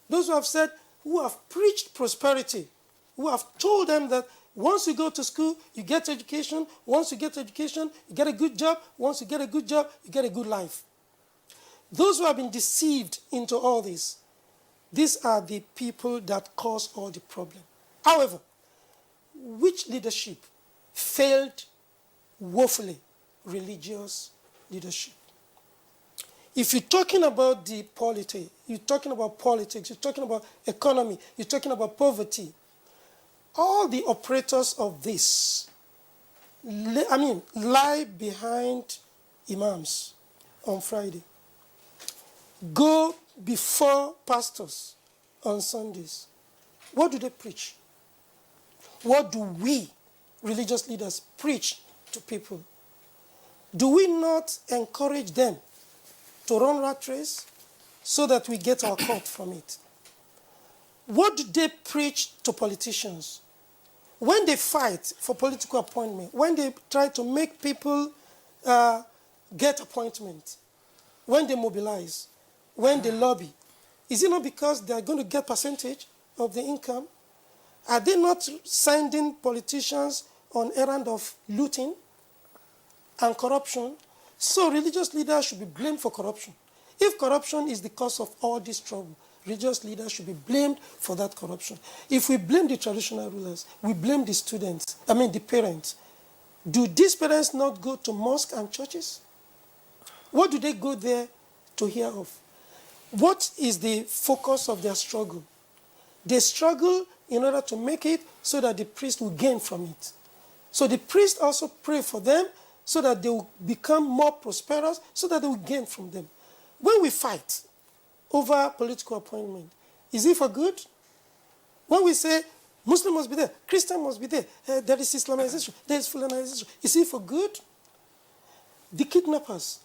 Those who have said, who have preached prosperity, who have told them that once you go to school, you get education. Once you get education, you get a good job. Once you get a good job, you get a good life. Those who have been deceived into all this, these are the people that cause all the problem. However, which leadership failed woefully? Religious leadership. If you're talking about the polity, you're talking about politics, you're talking about economy, you're talking about poverty, all the operators of this, lie behind imams on Friday, go before pastors on Sundays. What do they preach? What do we, religious leaders, preach to people? Do we not encourage them to run rat race so that we get our cut from it? What do they preach to politicians? When they fight for political appointment, when they try to make people get appointment, when they mobilize, when they lobby, is it not because they are going to get percentage of the income? Are they not sending politicians on errand of looting and corruption? So religious leaders should be blamed for corruption. If corruption is the cause of all this trouble, religious leaders should be blamed for that corruption. If we blame the traditional rulers, we blame the students, the parents. Do these parents not go to mosques and churches? What do they go there to hear of? What is the focus of their struggle? They struggle in order to make it so that the priest will gain from it. So the priest also pray for them so that they will become more prosperous, so that they will gain from them. When we fight over political appointment, is it for good? When we say Muslim must be there, Christian must be there, there is Islamization, there is Fulanization, is it for good? The kidnappers,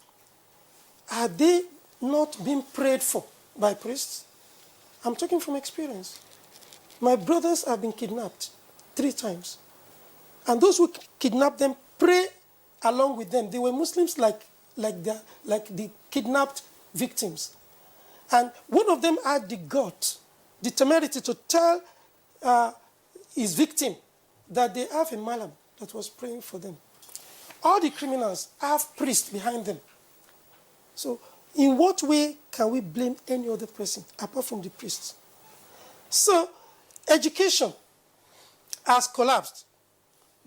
are they not being prayed for by priests? I'm talking from experience. My brothers have been kidnapped 3 times. And those who kidnapped them pray along with them. They were Muslims like the kidnapped victims. And one of them had the guts, the temerity to tell his victim that they have a malam that was praying for them. All the criminals have priests behind them. So In what way can we blame any other person apart from the priests? So, education has collapsed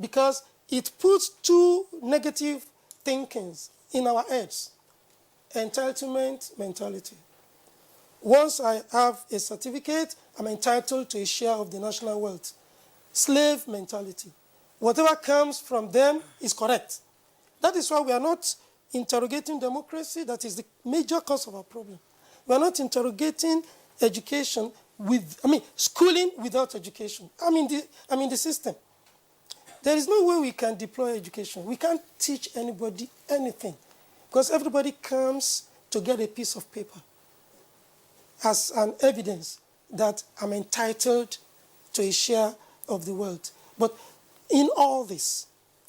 because it puts two negative thinkings in our heads. Entitlement mentality. Once I have a certificate, I'm entitled to a share of the national wealth. Slave mentality. Whatever comes from them is correct. That is why we are not interrogating democracy. That is the major cause of our problem. We are not interrogating education schooling without education. The system. There is no way we can deploy education. We can't teach anybody anything because everybody comes to get a piece of paper as an evidence that I'm entitled to a share of the wealth. But in all this,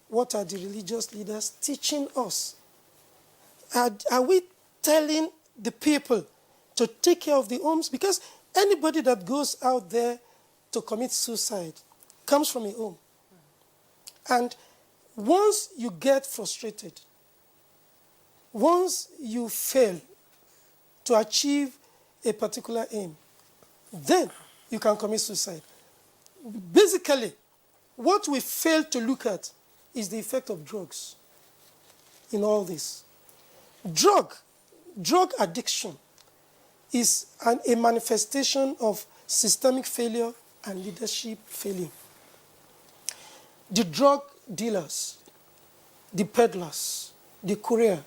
what are the religious leaders teaching us? Are we telling the people to take care of the homes? Because anybody that goes out there to commit suicide comes from a home. And once you get frustrated, once you fail to achieve a particular aim, then you can commit suicide. Basically, what we fail to look at is the effect of drugs in all this. Drug addiction is a manifestation of systemic failure and leadership failure. The drug dealers, the peddlers, the courier,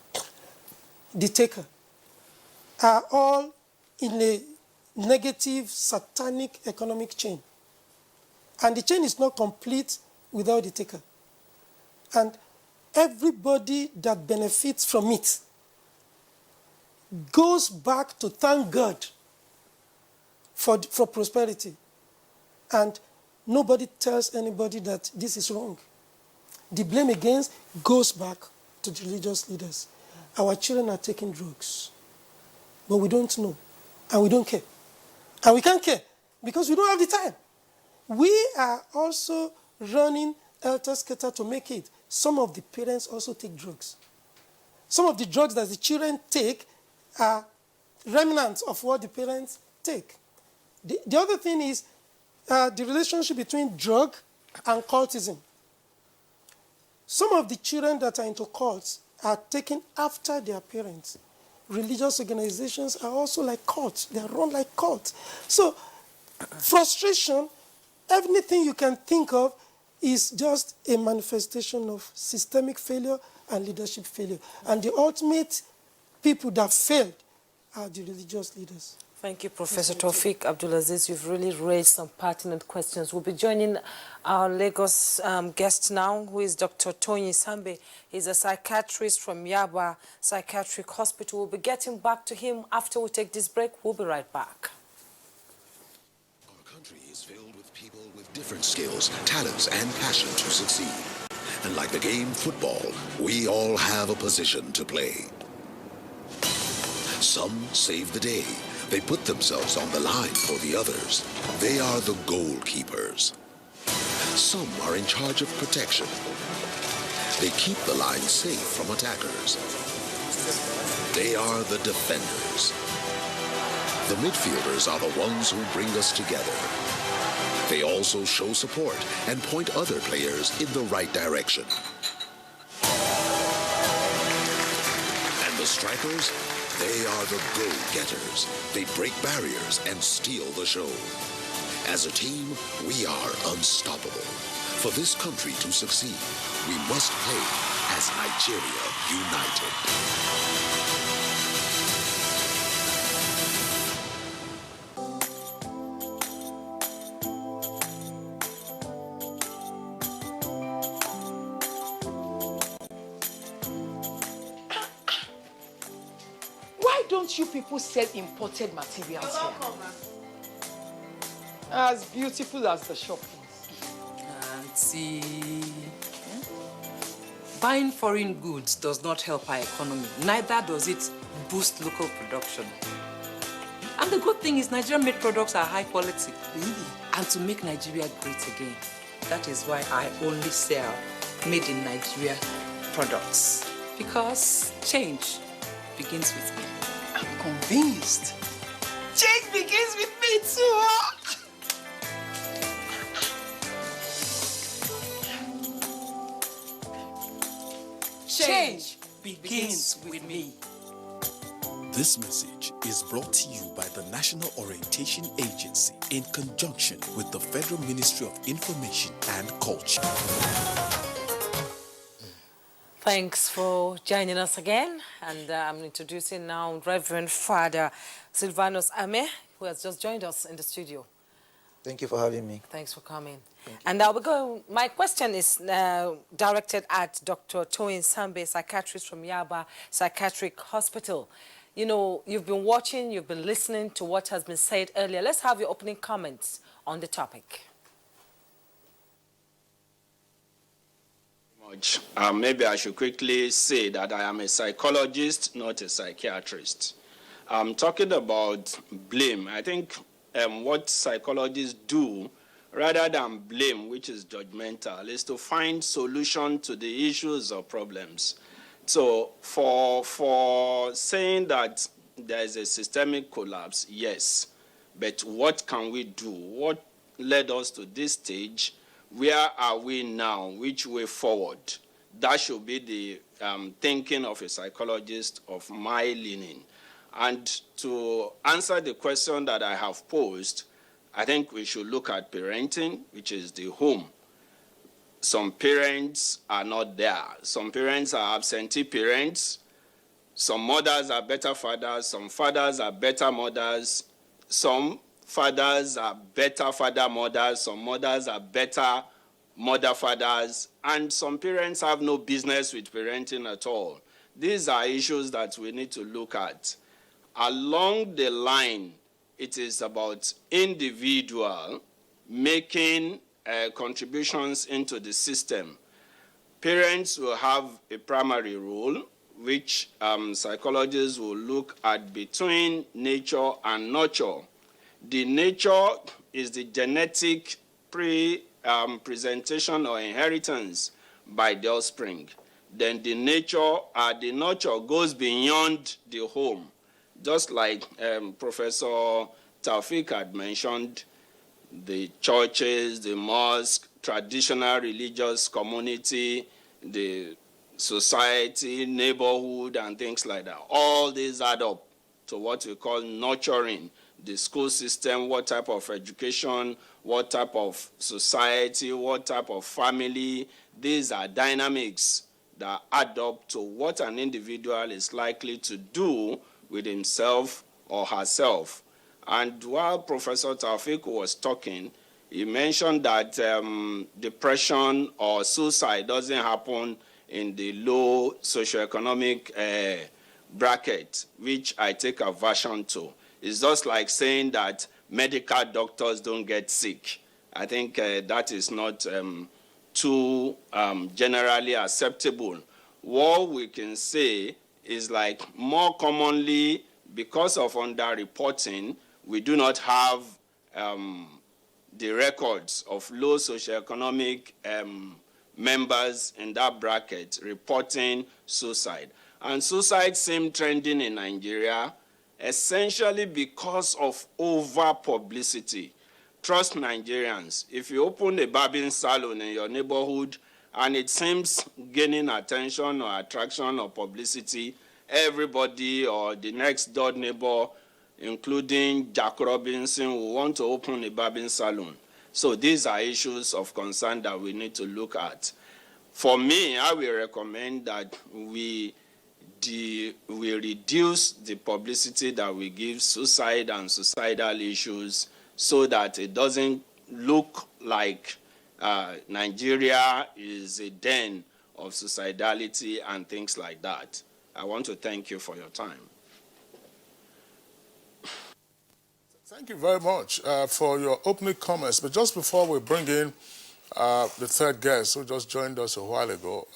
the taker are all in a negative, satanic economic chain. And the chain is not complete without the taker. And everybody that benefits from it goes back to thank God for prosperity. And nobody tells anybody that this is wrong. The blame against goes back to the religious leaders. Our children are taking drugs, but we don't know, and we don't care. And we can't care because we don't have the time. We are also running helter-skelter to make it. Some of the parents also take drugs. Some of the drugs that the children take are remnants of what the parents take. The other thing is the relationship between drug and cultism. Some of the children that are into cults are taken after their parents. Religious organizations are also like cults. They are run like cults. So frustration, everything you can think of is just a manifestation of systemic failure and leadership failure. And the ultimate people that failed are the religious leaders. Thank you, Professor Taufeeq Abdulaziz. You've really raised some pertinent questions. We'll be joining our Lagos guest now, who is Dr. Tony Sambe. He's a psychiatrist from Yaba Psychiatric Hospital. We'll be getting back to him after we take this break. We'll be right back. Our country is filled with people with different skills, talents, and passion to succeed. And like the game football, we all have a position to play. Some save the day. They put themselves on the line for the others. They are the goalkeepers. Some are in charge of protection. They keep the line safe from attackers. They are the defenders. The midfielders are the ones who bring us together. They also show support and point other players in the right direction. And the strikers? They are the goal-getters. They break barriers and steal the show. As a team, we are unstoppable. For this country to succeed, we must play as Nigeria united. You people sell imported materials here. As beautiful as the shop is. Auntie, buying foreign goods does not help our economy. Neither does it boost local production. And the good thing is Nigerian-made products are high quality. Really? And to make Nigeria great again, that is why I only sell made in Nigeria products. Because change begins with me. convinced. Change begins with me too. Change begins with me. This message is brought to you by the National Orientation Agency in conjunction with the Federal Ministry of Information and Culture. Thanks for joining us again. And I'm introducing now Reverend Father Silvanus Ame, who has just joined us in the studio. Thank you for having me. Thanks for coming. And I'll be going. My question is directed at Dr. Toyin Sambe, psychiatrist from Yaba Psychiatric Hospital. You know, you've been watching, you've been listening to what has been said earlier. Let's have your opening comments on the topic. Maybe I should quickly say that I am a psychologist, not a psychiatrist. I'm talking about blame. I think what psychologists do, rather than blame, which is judgmental, is to find solution to the issues or problems. So for saying that there is a systemic collapse, yes, but what can we do? What led us to this stage? Where are we now? Which way forward? That should be the thinking of a psychologist of my leaning. And to answer the question that I have posed, I think we should look at parenting, which is the home. Some parents are not there. Some parents are absentee parents. Some mothers are better fathers. Some fathers are better mothers. Some fathers are better father mothers. Some mothers are better mother fathers. And some parents have no business with parenting at all. These are issues that we need to look at. Along the line, it is about individual making contributions into the system. Parents will have a primary role, which psychologists will look at between nature and nurture. The nature is the genetic presentation or inheritance by the offspring. Then the nurture goes beyond the home. Just like Professor Taufik had mentioned, the churches, the mosque, traditional religious community, the society, neighborhood, and things like that. All these add up to what we call nurturing. The school system, what type of education, what type of society, what type of family. These are dynamics that add up to what an individual is likely to do with himself or herself. And while Professor Taufik was talking, he mentioned that depression or suicide doesn't happen in the low socioeconomic bracket, which I take aversion to. It's just like saying that medical doctors don't get sick. I think that is not too generally acceptable. What we can say is like more commonly, because of underreporting, we do not have the records of low socioeconomic members in that bracket reporting suicide. And suicide seems trending in Nigeria essentially because of over-publicity. Trust Nigerians. If you open a barbing salon in your neighborhood and it seems gaining attention or attraction or publicity, everybody or the next door neighbor, including Jack Robinson, will want to open a barbing salon. So these are issues of concern that we need to look at. For me, I will recommend that we reduce the publicity that we give suicide and suicidal issues so that it doesn't look like Nigeria is a den of suicidality and things like that. I want to thank you for your time. Thank you very much for your opening comments. But just before we bring in the third guest who just joined us a while ago,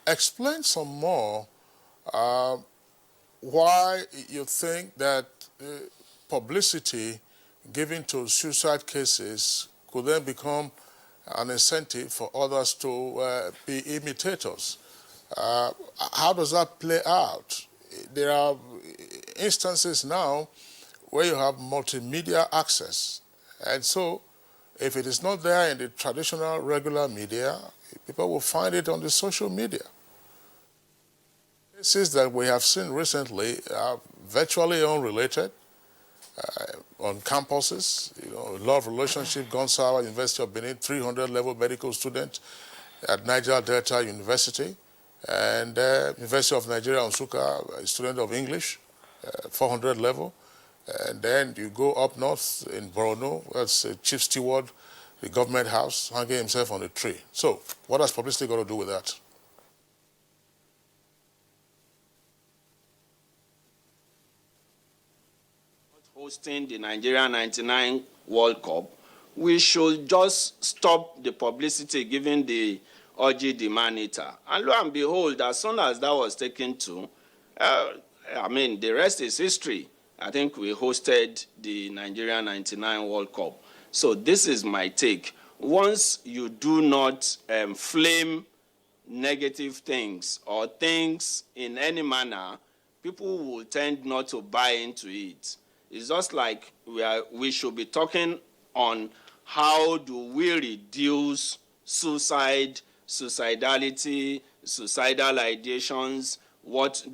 explain some more why you think that publicity given to suicide cases could then become an incentive for others to be imitators. How does that play out? There are instances now where you have multimedia access. And so if it is not there in the traditional regular media, people will find it on the social media. Cases that we have seen recently are virtually unrelated on campuses. You know, love relationship gone sour, University of Benin, 300 level medical student at Niger Delta University, and University of Nigeria, Nsukka, a student of English, 400 level. And then you go up north in Borno, that's Chief Steward, the government house, hanging himself on a tree. So what has publicity got to do with that? Hosting the Nigeria 99 World Cup, we should just stop the publicity given the Oji the man-eater. And lo and behold, as soon as that was taken to, the rest is history. I think we hosted the Nigeria 99 World Cup. So this is my take. Once you do not flame negative things or things in any manner, people will tend not to buy into it. It's just like we should be talking on how do we reduce suicide, suicidality, suicidal ideations,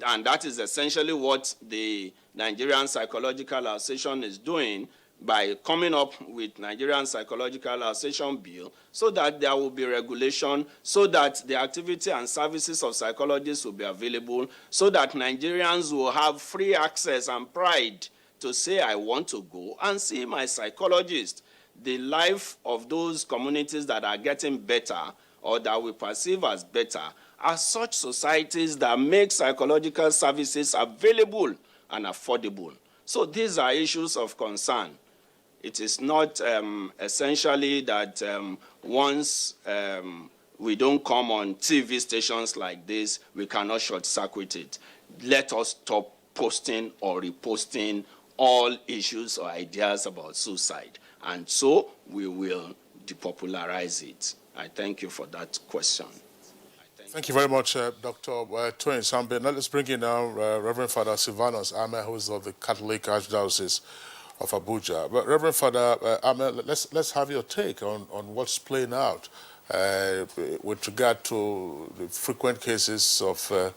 and that is essentially what the Nigerian Psychological Association is doing by coming up with Nigerian Psychological Association Bill so that there will be regulation, so that the activity and services of psychologists will be available, so that Nigerians will have free access and pride to say, I want to go and see my psychologist. The life of those communities that are getting better or that we perceive as better are such societies that make psychological services available and affordable. So these are issues of concern. It is not essentially that once we don't come on TV stations like this, we cannot short-circuit it. Let us stop posting or reposting all issues or ideas about suicide. And so we will depopularize it. I thank you for that question. Thank you very much, Dr. Toyin Sambe. Now let's bring in now Reverend Father Silvanus Ame, who is of the Catholic Archdiocese of Abuja. But Reverend Father Ame, let's have your take on what's playing out with regard to the frequent cases of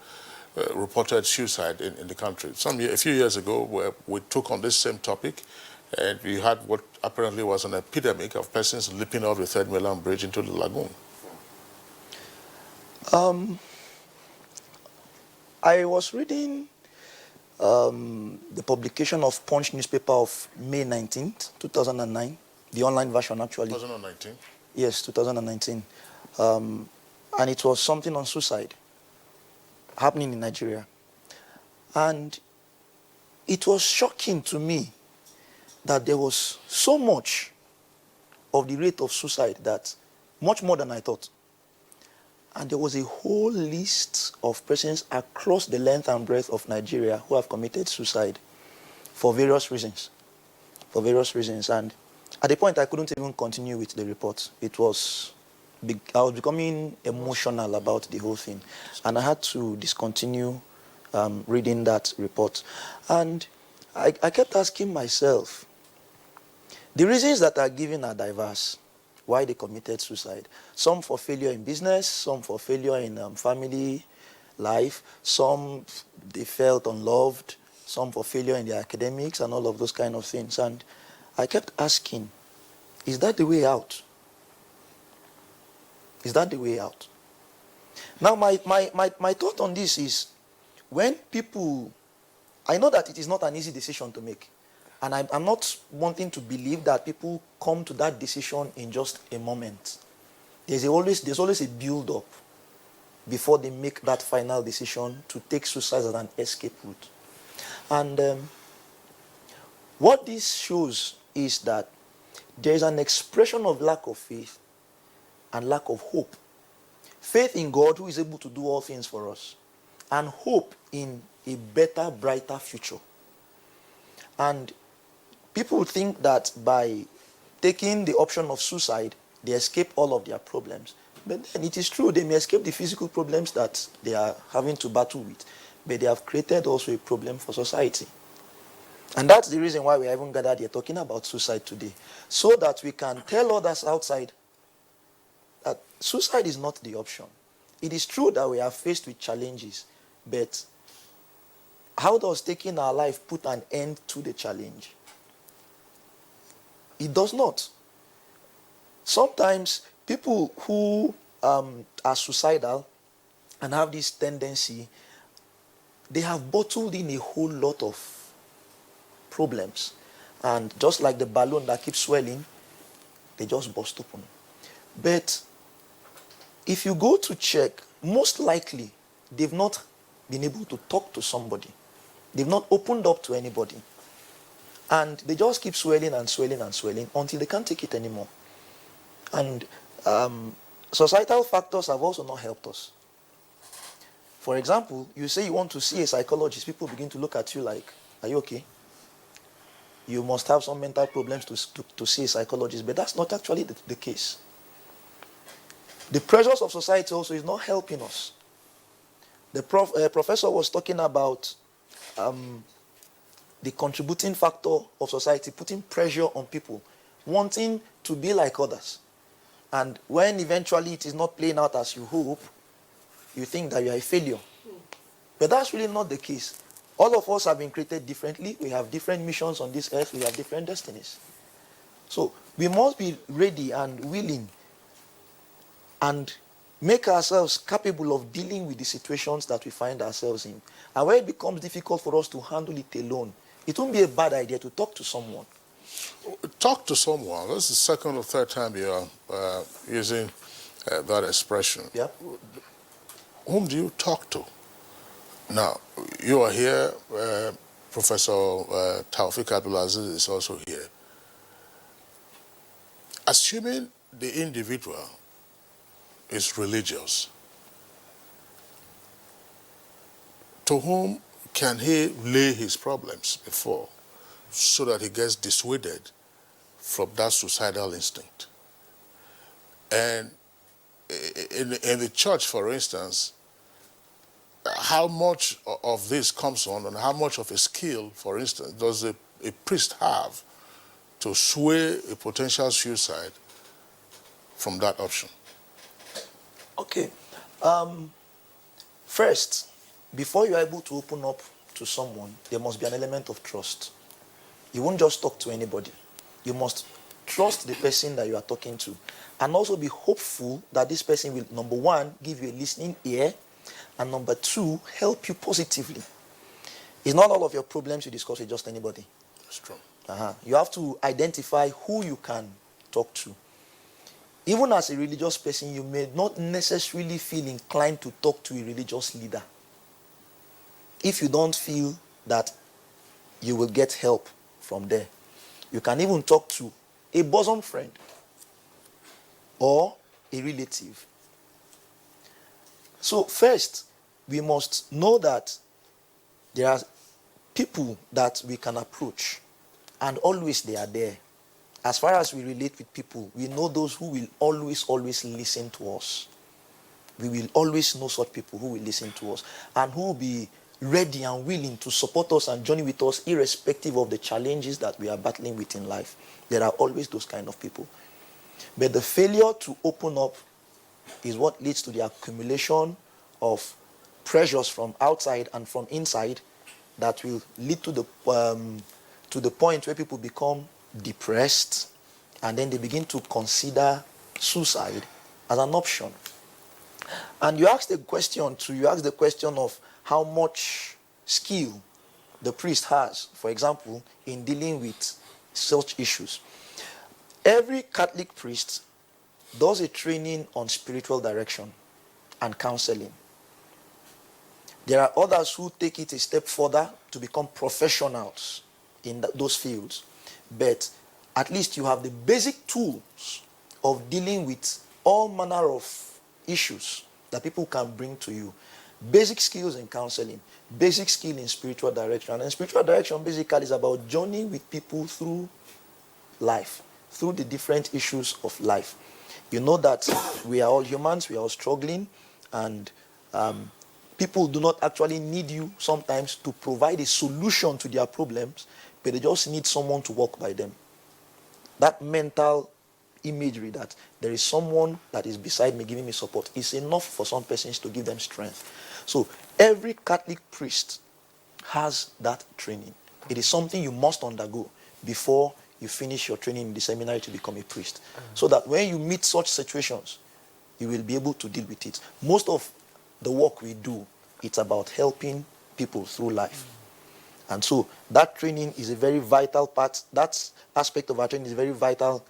reported suicide in the country. A few years ago, we took on this same topic, and we had what apparently was an epidemic of persons leaping off the Third Mainland Bridge into the lagoon. I was reading the publication of Punch newspaper of May 19th, 2009, the online version actually. 2019? Yes, 2019. And it was something on suicide happening in Nigeria. And it was shocking to me that there was so much of the rate of suicide, that much more than I thought. And there was a whole list of persons across the length and breadth of Nigeria who have committed suicide for various reasons. For various reasons. And at the point, I couldn't even continue with the report. I was becoming emotional about the whole thing. And I had to discontinue reading that report. And I kept asking myself, the reasons that are given are diverse. Why they committed suicide. Some for failure in business, some for failure in family life, some they felt unloved, some for failure in their academics and all of those kind of things. And I kept asking, is that the way out? Is that the way out? Now my thought on this is, when people, I know that it is not an easy decision to make. And I'm not wanting to believe that people come to that decision in just a moment. There's always a build-up before they make that final decision to take suicide as an escape route. And what this shows is that there is an expression of lack of faith and lack of hope. Faith in God, who is able to do all things for us, and hope in a better, brighter future. And people think that by taking the option of suicide, they escape all of their problems. But then it is true, they may escape the physical problems that they are having to battle with, but they have created also a problem for society And that's the reason why we are even gathered here talking about suicide today. So that we can tell others outside that suicide is not the option. It is true that we are faced with challenges, but how does taking our life put an end to the challenge? It does not. Sometimes people who are suicidal and have this tendency, they have bottled in a whole lot of problems. And just like the balloon that keeps swelling, they just burst open. But if you go to check, most likely they've not been able to talk to somebody. They've not opened up to anybody. And they just keep swelling and swelling and swelling until they can't take it anymore. And societal factors have also not helped us. For example, you say you want to see a psychologist, people begin to look at you like, are you okay? You must have some mental problems to see a psychologist, but that's not actually the case. The pressures of society also is not helping us. The professor was talking about the contributing factor of society, putting pressure on people, wanting to be like others. And when eventually it is not playing out as you hope, you think that you are a failure. But that's really not the case. All of us have been created differently. We have different missions on this earth. We have different destinies. So we must be ready and willing and make ourselves capable of dealing with the situations that we find ourselves in. And where it becomes difficult for us to handle it alone, it won't be a bad idea to talk to someone. Talk to someone. This is the second or third time you are using that expression. Yeah. Whom do you talk to? Now, you are here. Professor Taufik Abdulaziz is also here. Assuming the individual is religious, to whom can he lay his problems before so that he gets dissuaded from that suicidal instinct? And in the church, for instance, how much of this comes on, and how much of a skill, for instance, does a priest have to sway a potential suicide from that option? Okay. First, before you're able to open up to someone, there must be an element of trust. You won't just talk to anybody. You must trust the person that you are talking to, and also be hopeful that this person will, number one, give you a listening ear, and number two, help you positively. It's not all of your problems you discuss with just anybody. That's true. You have to identify who you can talk to. Even as a religious person, you may not necessarily feel inclined to talk to a religious leader if you don't feel that you will get help from there. You can even talk to a bosom friend or a relative. So first, we must know that there are people that we can approach, and always they are there. As far as we relate with people, we know those who will always listen to us. We will always know such people who will listen to us and who will be ready and willing to support us and journey with us irrespective of the challenges that we are battling with in life. There are always those kind of people. But the failure to open up is what leads to the accumulation of pressures from outside and from inside that will lead to the point where people become depressed, and then they begin to consider suicide as an option. And you ask the question of how much skill the priest has, for example, in dealing with such issues. Every Catholic priest does a training on spiritual direction and counseling. There are others who take it a step further to become professionals in those fields. But at least you have the basic tools of dealing with all manner of issues that people can bring to you. Basic skills in counseling, basic skill in spiritual direction. And spiritual direction basically is about journeying with people through life, through the different issues of life. You know that we are all humans, we are all struggling, and people do not actually need you sometimes to provide a solution to their problems, but but they just need someone to walk by them. That mental imagery that there is someone that is beside me giving me support is enough for some persons to give them strength. So every Catholic priest has that training. It is something you must undergo before you finish your training in the seminary to become a priest. So that when you meet such situations, you will be able to deal with it. Most of the work we do, it's about helping people through life. And so that training is a very vital part. That aspect of our training is a very vital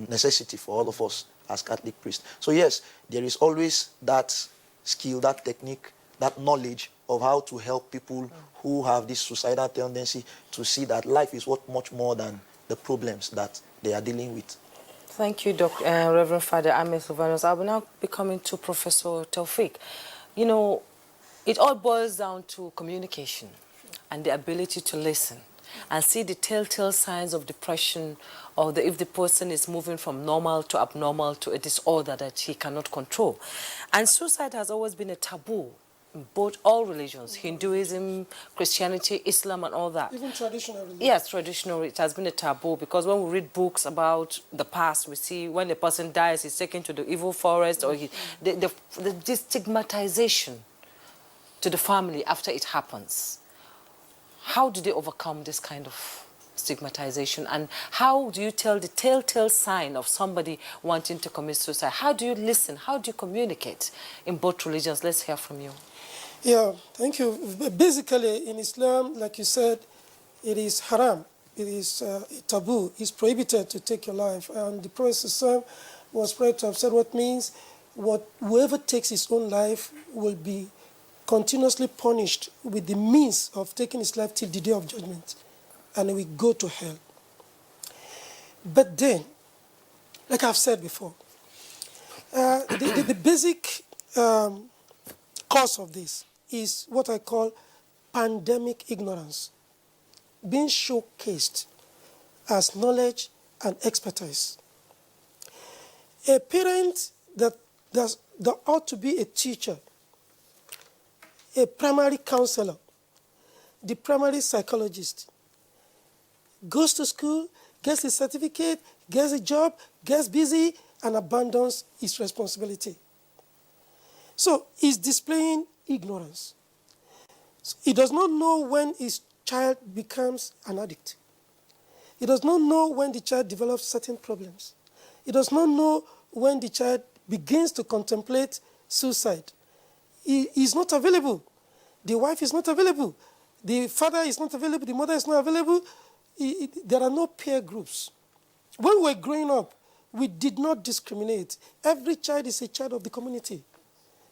necessity for all of us as Catholic priests. So yes, there is always that skill, that technique, that knowledge of how to help people who have this suicidal tendency to see that life is much more than the problems that they are dealing with. Thank you, Reverend Father Ahmed Silvanus. I will now be coming to Professor Taufik. You know, it all boils down to communication and the ability to listen and see the telltale signs of depression, or if the person is moving from normal to abnormal to a disorder that he cannot control. And suicide has always been a taboo in all religions, Hinduism, Christianity, Islam, and all that. Even traditional religion. Yes, traditionally it has been a taboo, because when we read books about the past, we see when a person dies, he's taken to the evil forest, or the stigmatization to the family after it happens. How do they overcome this kind of stigmatization, and how do you tell the telltale sign of somebody wanting to commit suicide? How do you listen? How do you communicate in both religions? Let's hear from you. Yeah, thank you. Basically, in Islam, like you said, it is haram. It is taboo. It's prohibited to take your life. And the Prophet was prayed to have said what means whoever takes his own life will be continuously punished with the means of taking his life till the day of judgment, and he will go to hell. But then, like I've said before, the basic cause of this is what I call pandemic ignorance, being showcased as knowledge and expertise. A parent that ought to be a teacher, a primary counselor, the primary psychologist, goes to school, gets a certificate, gets a job, gets busy, and abandons his responsibility. So he's displaying ignorance. So he does not know when his child becomes an addict. He does not know when the child develops certain problems. He does not know when the child begins to contemplate suicide. He is not available. The wife is not available. The father is not available. The mother is not available. There are no peer groups. When we were growing up, we did not discriminate. Every child is a child of the community.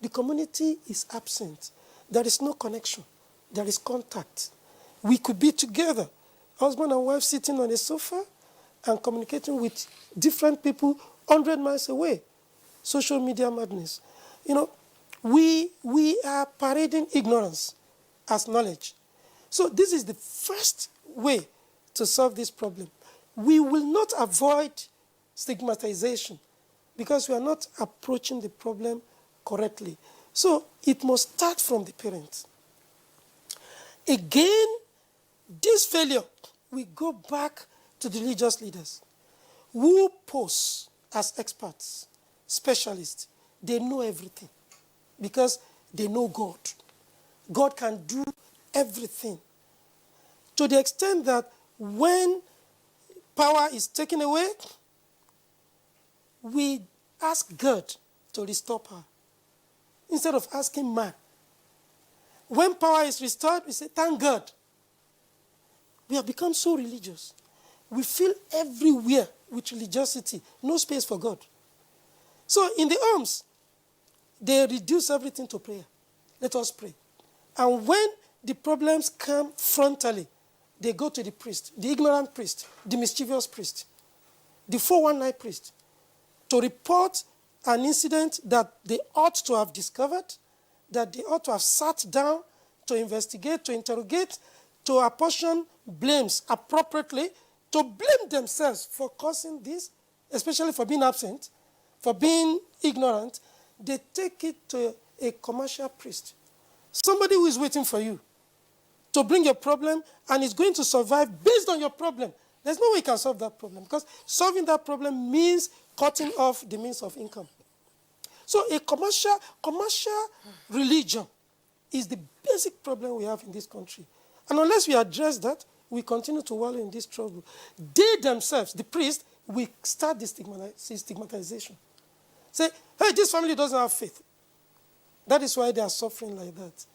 The community is absent. There is no connection. There is contact. We could be together, husband and wife sitting on a sofa and communicating with different people 100 miles away. Social media madness. You know, we are parading ignorance as knowledge. So this is the first way to solve this problem. We will not avoid stigmatization because we are not approaching the problem correctly. So it must start from the parents. Again, this failure, we go back to the religious leaders who pose as experts, specialists. They know everything because they know God. God can do everything. To the extent that when power is taken away, we ask God to restore power instead of asking man. When power is restored, we say, thank God. We have become so religious. We fill everywhere with religiosity, no space for God. So in the homes, they reduce everything to prayer. Let us pray. And when the problems come frontally, they go to the priest, the ignorant priest, the mischievous priest, the 419 priest, to report an incident that they ought to have discovered, that they ought to have sat down to investigate, to interrogate, to apportion blames appropriately, to blame themselves for causing this, especially for being absent, for being ignorant. They take it to a commercial priest, somebody who is waiting for you to bring your problem and is going to survive based on your problem. There's no way you can solve that problem because solving that problem means cutting off the means of income. So a commercial religion is the basic problem we have in this country. And unless we address that, we continue to wallow in this trouble. They themselves, the priests, will start the stigmatization. Say, hey, this family doesn't have faith. That is why they are suffering like that.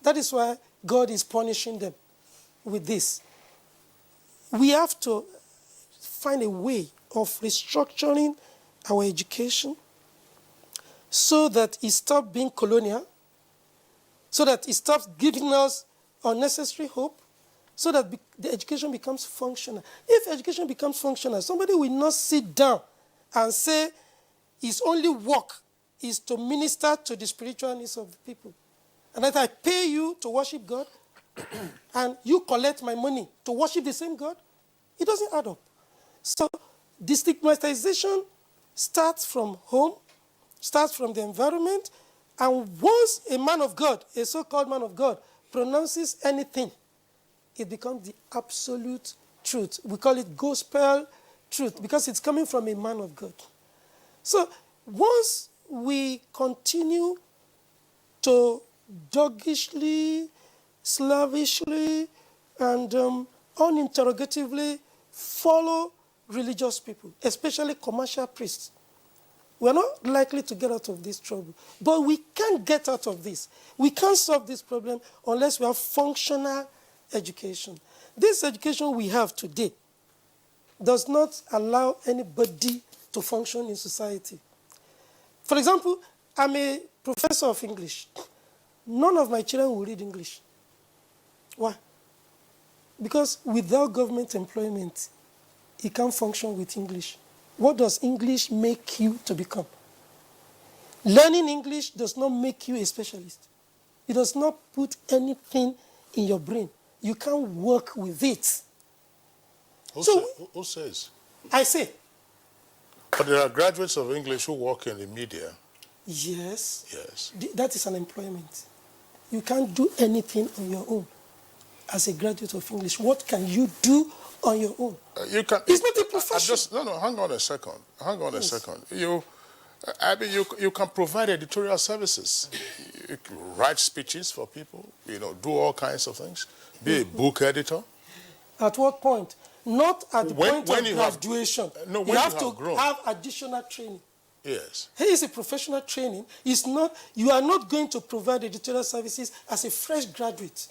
That is why God is punishing them with this. We have to find a way of restructuring our education so that it stops being colonial, so that it stops giving us unnecessary hope, so that the education becomes functional. If education becomes functional, somebody will not sit down and say his only work is to minister to the spiritual needs of the people. And that I pay you to worship God, and you collect my money to worship the same God, it doesn't add up. So the stigmatization starts from home, starts from the environment, and once a man of God, a so-called man of God, pronounces anything, it becomes the absolute truth. We call it gospel truth because it's coming from a man of God. So once we continue to doggishly, slavishly, and uninterrogatively follow religious people, especially commercial priests, we're not likely to get out of this trouble. But we can't get out of this. We can't solve this problem unless we have functional education. This education we have today does not allow anybody to function in society. For example, I'm a professor of English. None of my children will read English. Why? Because without government employment, you can't function with English. What does English make you to become? Learning English does not make you a specialist. It does not put anything in your brain. You can't work with it. Who says? I say. But there are graduates of English who work in the media. Yes. Yes. That is an employment. You can't do anything on your own as a graduate of English. What can you do on your own? You can. It's not a profession. No, hang on a second. Hang on a second. You can provide editorial services. You can write speeches for people. Do all kinds of things. Be a book editor. At what point? Not at the point of you graduation. When you have to grown. have additional training. Yes. Here is a professional training. You are not going to provide editorial services as a fresh graduate.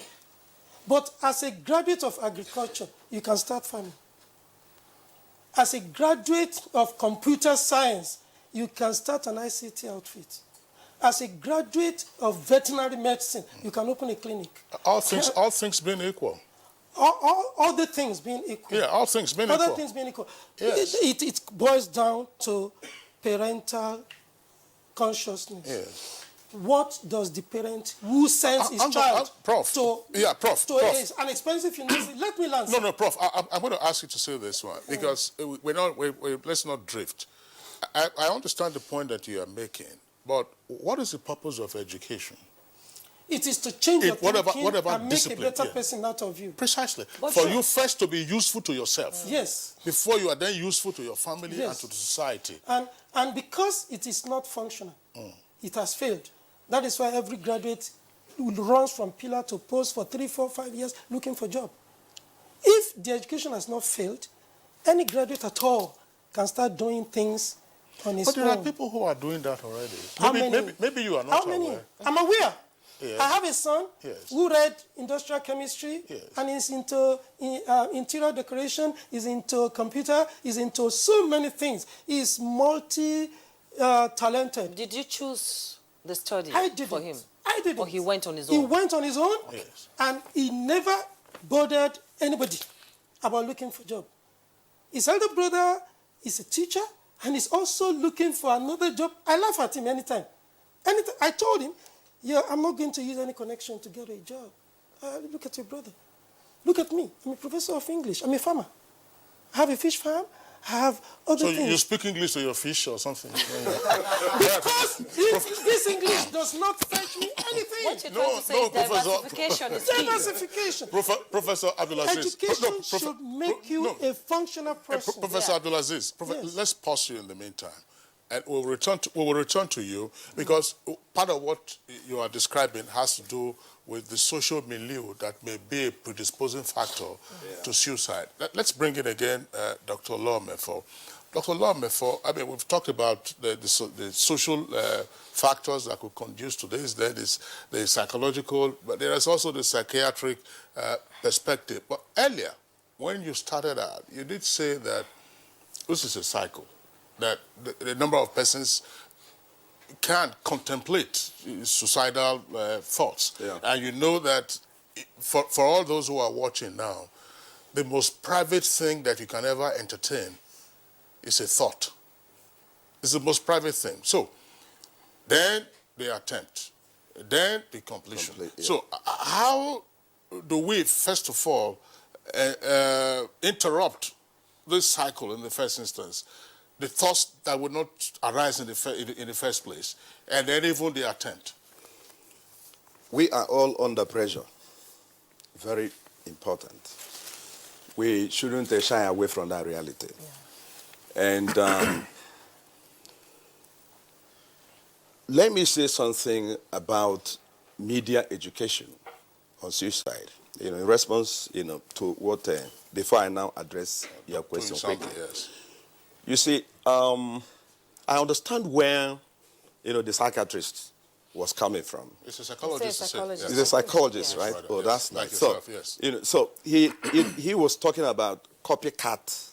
But as a graduate of agriculture, you can start farming. As a graduate of computer science, you can start an ICT outfit. As a graduate of veterinary medicine, you can open a clinic. All things being equal. All the things being equal. Yeah, all things being equal. Other things being equal. Yes. It boils down to parental consciousness. Yes. What does the parent who sends his child to an expensive university? Let me answer. No, Prof. I'm going to ask you to say this one because let's not drift. I understand the point that you are making, but what is the purpose of education? It is to change your thinking and make a better yeah. person out of you. Precisely. But for you first to be useful to yourself. Yes. Before you are then useful to your family Yes. and to the society. And because it is not functional, it has failed. That is why every graduate runs from pillar to post for 3, 4, 5 years looking for a job. If the education has not failed, any graduate at all can start doing things on his own. But there are people who are doing that already. How many? Maybe you are not How many? aware. I'm aware. Yes. I have a son who read industrial chemistry and is into interior decoration, is into computer, is into so many things. He's multi-talented. Did you choose the study for him? I didn't. Or he went on his own? He went on his own, and he never bothered anybody about looking for a job. His elder brother is a teacher, and he's also looking for another job. I laugh at him anytime. I told him, I'm not going to use any connection to get a job. Look at your brother. Look at me. I'm a professor of English. I'm a farmer. I have a fish farm. I have other So things. you speak English to your fish or something? Because this English does not fetch me anything. What you're trying to say is diversification is key. Diversification. Professor Abdulaziz. Education should make you a functional person. Professor Abdulaziz, let's pause you in the meantime. And we'll return to you because part of what you are describing has to do with the social milieu that may be a predisposing factor to suicide. Let's bring in again Dr. Law Mefo. Dr. Law Mefo, I mean, we've talked about the social factors that could conduce to this. There is the psychological, but there is also the psychiatric perspective. But earlier, when you started out, you did say that this is a cycle, that the number of persons can't contemplate suicidal thoughts. Yeah. And you know that for all those who are watching now, the most private thing that you can ever entertain is a thought. It's the most private thing. So then the attempt, then the completion. So how do we, first of all, interrupt this cycle in the first instance? The thoughts that would not arise in the first place, and then even the attempt. We are all under pressure. Very important. We shouldn't shy away from that reality. And let me say something about media education on suicide. You know, in response, to what before I now address your question quickly. Yes. You see, I understand where, the psychiatrist was coming from. It's a psychologist. He's a psychologist, right? Oh, that's like nice. yourself, So, yes. so he was talking about copycat,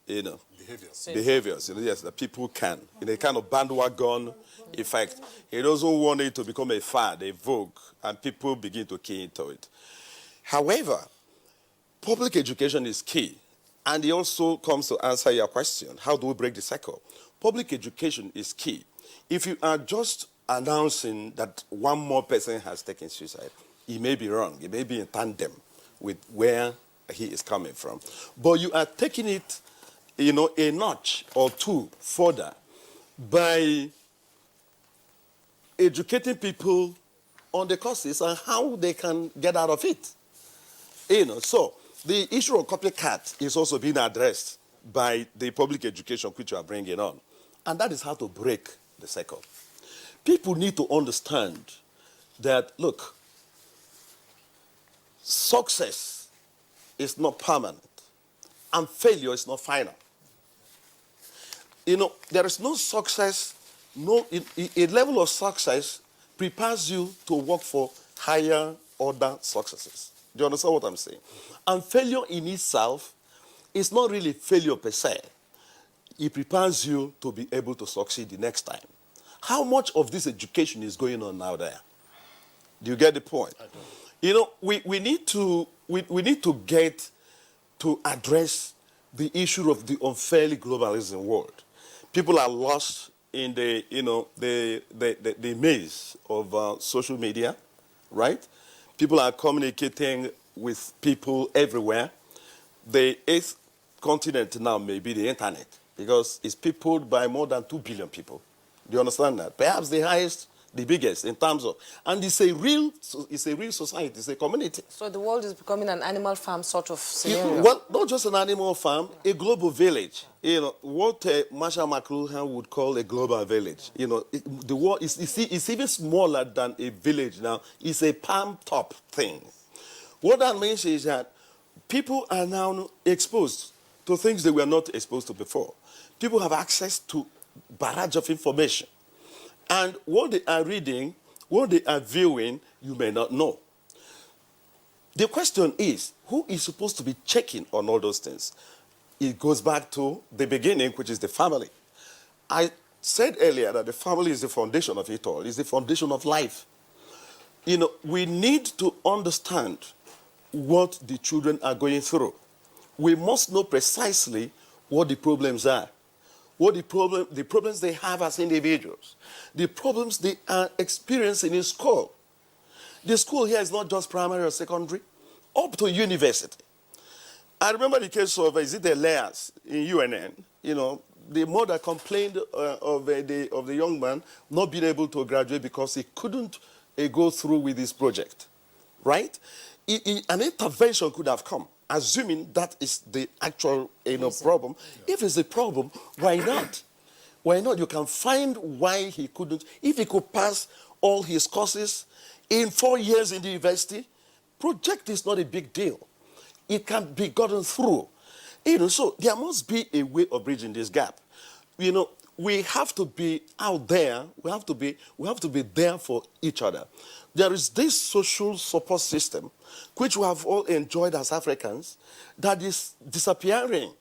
behaviors. Yes, that people can, in a kind of bandwagon effect. He doesn't want it to become a fad, a vogue, and people begin to key into it. However, public education is key. And he also comes to answer your question, how do we break the cycle? Public education is key. If you are just announcing that one more person has taken suicide, he may be wrong. He may be in tandem with where he is coming from. But you are taking it, a notch or two further by educating people on the causes and how they can get out of it. So the issue of copycat is also being addressed by the public education which you are bringing on. And that is how to break the cycle. People need to understand that, look, success is not permanent and failure is not final. There is no success, a level of success prepares you to work for higher order successes. Do you understand what I'm saying? And failure in itself is not really failure per se. It prepares you to be able to succeed the next time. How much of this education is going on now there? Do you get the point? We need to get to address the issue of the unfairly globalizing world. People are lost in the maze of social media, right? People are communicating with people everywhere. The eighth continent now may be the internet because it's peopled by more than 2 billion people. Do you understand that? Perhaps the highest, the biggest in terms of, and it's a real society, it's a community. So the world is becoming an animal farm sort of scenario. Well, not just an animal farm, a global village. What Marshall McLuhan would call a global village. The world is even smaller than a village now. It's a palm top thing. What that means is that people are now exposed to things they were not exposed to before. People have access to barrage of information. And what they are reading, what they are viewing, you may not know. The question is, who is supposed to be checking on all those things? It goes back to the beginning, which is the family. I said earlier that the family is the foundation of it all. It's the foundation of life. We need to understand what the children are going through. We must know precisely what the problems are, what the problems they have as individuals, the problems they are experiencing in school. The school here is not just primary or secondary, up to university. I remember the case of, is it the Elias in UNN? You know, the mother complained of the young man not being able to graduate because he couldn't go through with his project, right? An intervention could have come, assuming that is the actual problem. Yeah. If it's a problem, why not? Why not? You can find why he couldn't. If he could pass all his courses in 4 years in the university, project is not a big deal. It can be gotten through. So there must be a way of bridging this gap. We have to be out there. We have to be there for each other. There is this social support system, which we have all enjoyed as Africans, that is disappearing.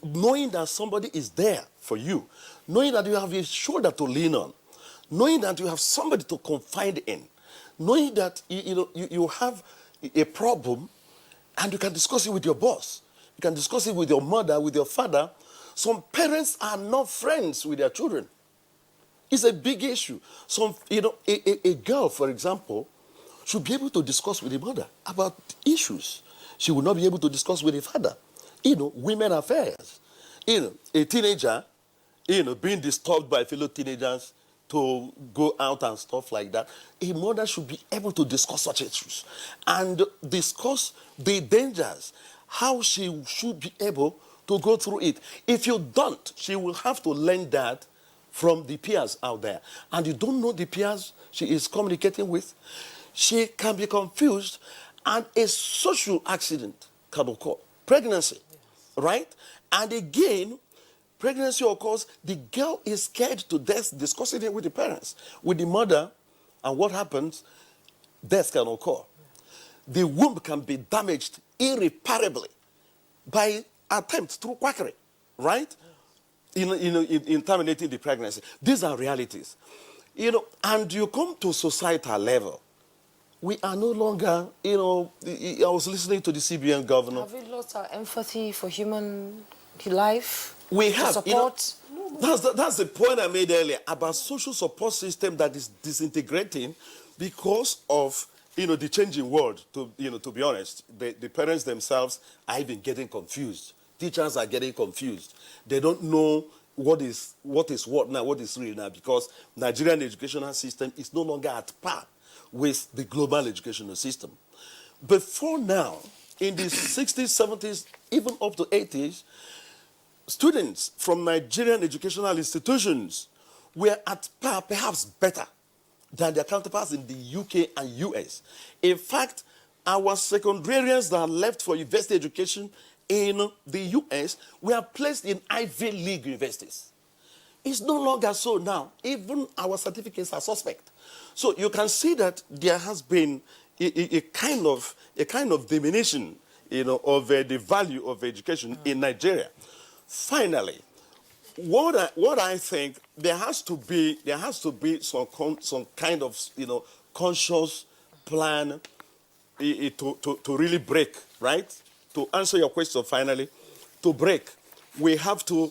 Knowing that somebody is there for you, knowing that you have a shoulder to lean on, knowing that you have somebody to confide in, knowing that you have a problem and you can discuss it with your boss, you can discuss it with your mother, with your father. Some parents are not friends with their children. It's a big issue. A girl, for example, should be able to discuss with the mother about issues she will not be able to discuss with the father. Women affairs. A teenager, being disturbed by fellow teenagers to go out and stuff like that. A mother should be able to discuss such issues and discuss the dangers, how she should be able to go through it. If you don't, she will have to learn that from the peers out there. And you don't know the peers she is communicating with. She can be confused and a social accident can occur. Pregnancy, right? And again, pregnancy occurs, the girl is scared to death discussing it with the parents, with the mother, and what happens? Death can occur. The womb can be damaged irreparably by attempts through quackery, right? In terminating the pregnancy. These are realities. And you come to societal level. We are no longer, I was listening to the CBN governor. Have we lost our empathy for human life? We have. Support? That's the point I made earlier about social support system that is disintegrating because of, the changing world. To be honest, the parents themselves are even getting confused. Teachers are getting confused. They don't know what is what now, what is real now, because Nigerian educational system is no longer at par with the global educational system. Before now, in the 60s, 70s, even up to 80s, students from Nigerian educational institutions were at par, perhaps better, than their counterparts in the UK and US. In fact, our secondarians that left for university education in the US were placed in Ivy League universities. It's no longer so now. Even our certificates are suspect. So you can see that there has been a kind of diminution, of the value of education in Nigeria. Finally, what I think there has to be some kind of conscious plan to really break, right? To answer your question finally, to break, we have to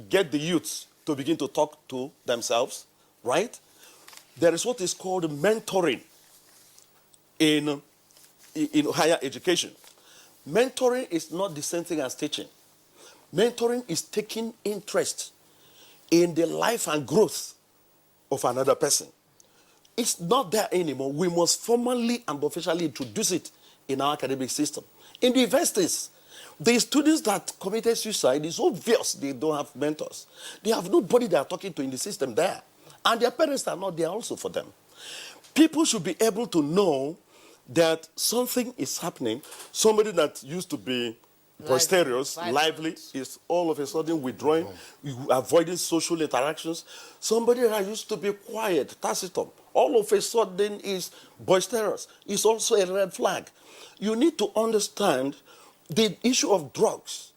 get the youths to begin to talk to themselves, right? There is what is called mentoring in higher education. Mentoring is not the same thing as teaching. Mentoring is taking interest in the life and growth of another person. It's not there anymore. We must formally and officially introduce it in our academic system. In the universities, the students that committed suicide, it's obvious they don't have mentors. They have nobody they are talking to in the system there. And their parents are not there also for them. People should be able to know that something is happening. Somebody that used to be boisterous, lively, is all of a sudden withdrawing, avoiding social interactions. Somebody that used to be quiet, taciturn, all of a sudden is boisterous. It's also a red flag. You need to understand the issue of drugs.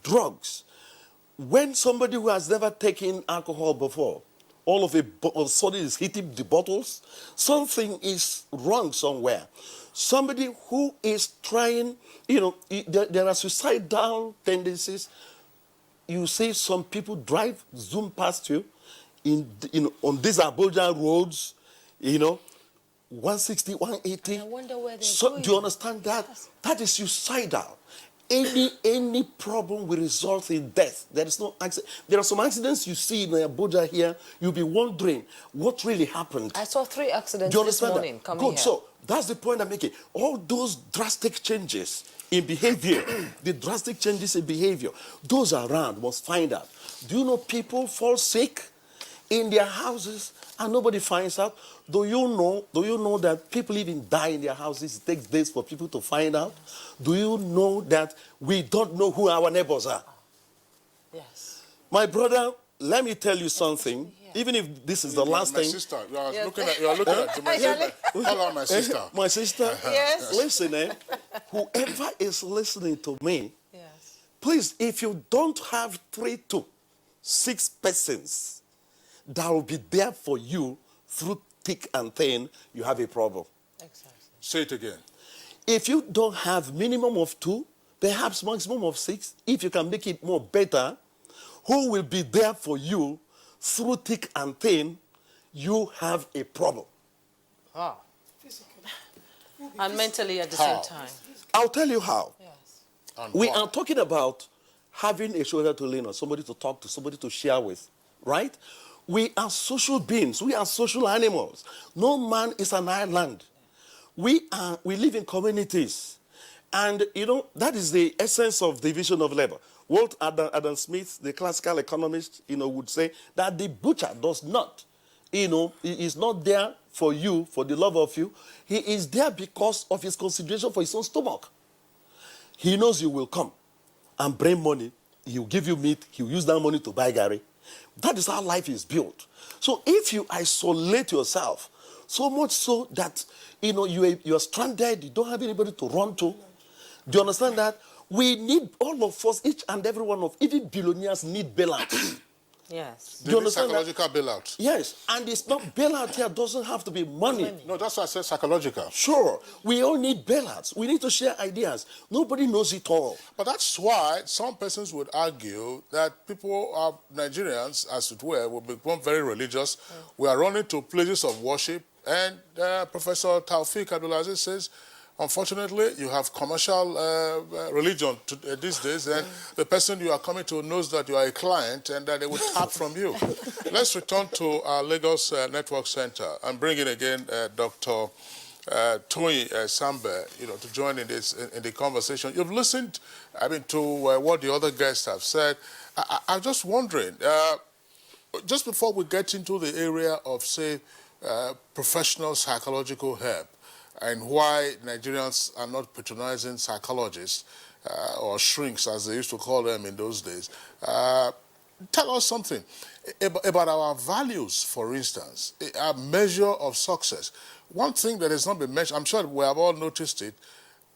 Drugs. When somebody who has never taken alcohol before, all of a sudden is hitting the bottles, something is wrong somewhere. Somebody who is trying, there are suicidal tendencies. You see some people zoom past you on these Abuja roads, 160, 180. I wonder where they're So going. do you understand that? That is suicidal. Any problem will result in death. There is no accident. There are some accidents you see in Abuja here. You'll be wondering what really happened. I saw 3 accidents Do you this understand morning that? coming Good. here. So that's the point I'm making. All those drastic changes in behavior, the drastic changes in behavior, those around must find out. Do you know people fall sick in their houses and nobody finds out? Do you know that people even die in their houses? It takes days for people to find out. Do you know that we don't know who our neighbors are? Yes. My brother, let me tell you something. Even if this is the last my thing. sister, you are looking at my sister. Call her my sister. My sister? Yes. Listen, whoever is listening to me, please, if you don't have 3 to 6 persons that will be there for you through thick and thin, you have a problem. Exactly. Say it again. If you don't have minimum of 2, perhaps maximum of 6, if you can make it more better, who will be there for you through thick and thin, you have a problem. Wow. And mentally at the same time. I'll tell you how. Yes. We are talking about having a shoulder to lean on, somebody to talk to, somebody to share with, right? We are social beings. We are social animals. No man is an island. We live in communities. And, that is the essence of division of labor. Walt Adam Smith, the classical economist, would say that the butcher does not, he is not there for you, for the love of you. He is there because of his consideration for his own stomach. He knows you will come and bring money. He will give you meat. He will use that money to buy Gary. That is how life is built. So if you isolate yourself, so much so that, you are stranded, you don't have anybody to run to. Do you understand that? We need, all of us, each and every one of, even billionaires need bailouts. Yes. Do you understand psychological bailout? Yes, and it's not bailout here, doesn't have to be money. No, that's why I said psychological. Sure, we all need bailouts. We need to share ideas. Nobody knows it all. But that's why some persons would argue that people, Nigerians, as it were, will become very religious. We are running to places of worship, and Professor Taufik Abdulaziz says, unfortunately, you have commercial religion these days, and the person you are coming to knows that you are a client and that they will tap from you. Let's return to our Lagos Network Center and bring in again Dr. Tony Sambe, to join in the conversation. You've listened, to what the other guests have said. I'm just wondering, just before we get into the area of, say, professional psychological help, and why Nigerians are not patronizing psychologists or shrinks, as they used to call them in those days. Tell us something about our values, for instance, a measure of success. One thing that has not been mentioned, I'm sure we have all noticed it,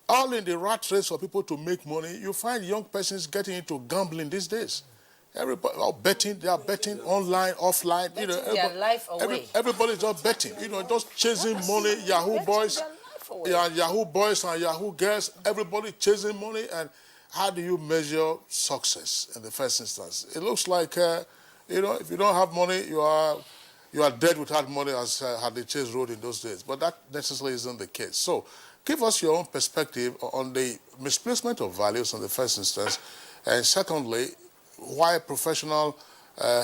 all in the rat race for people to make money, you find young persons getting into gambling these days. Everybody they are betting online, offline. Their life away. Everybody's just betting, just chasing money. Yahoo boys, Yahoo boys and Yahoo girls. Everybody chasing money. And how do you measure success in the first instance? It looks like, if you don't have money, you are dead without money, as had the Chase Road in those days. But that necessarily isn't the case. So, give us your own perspective on the misplacement of values in the first instance, and secondly, why professional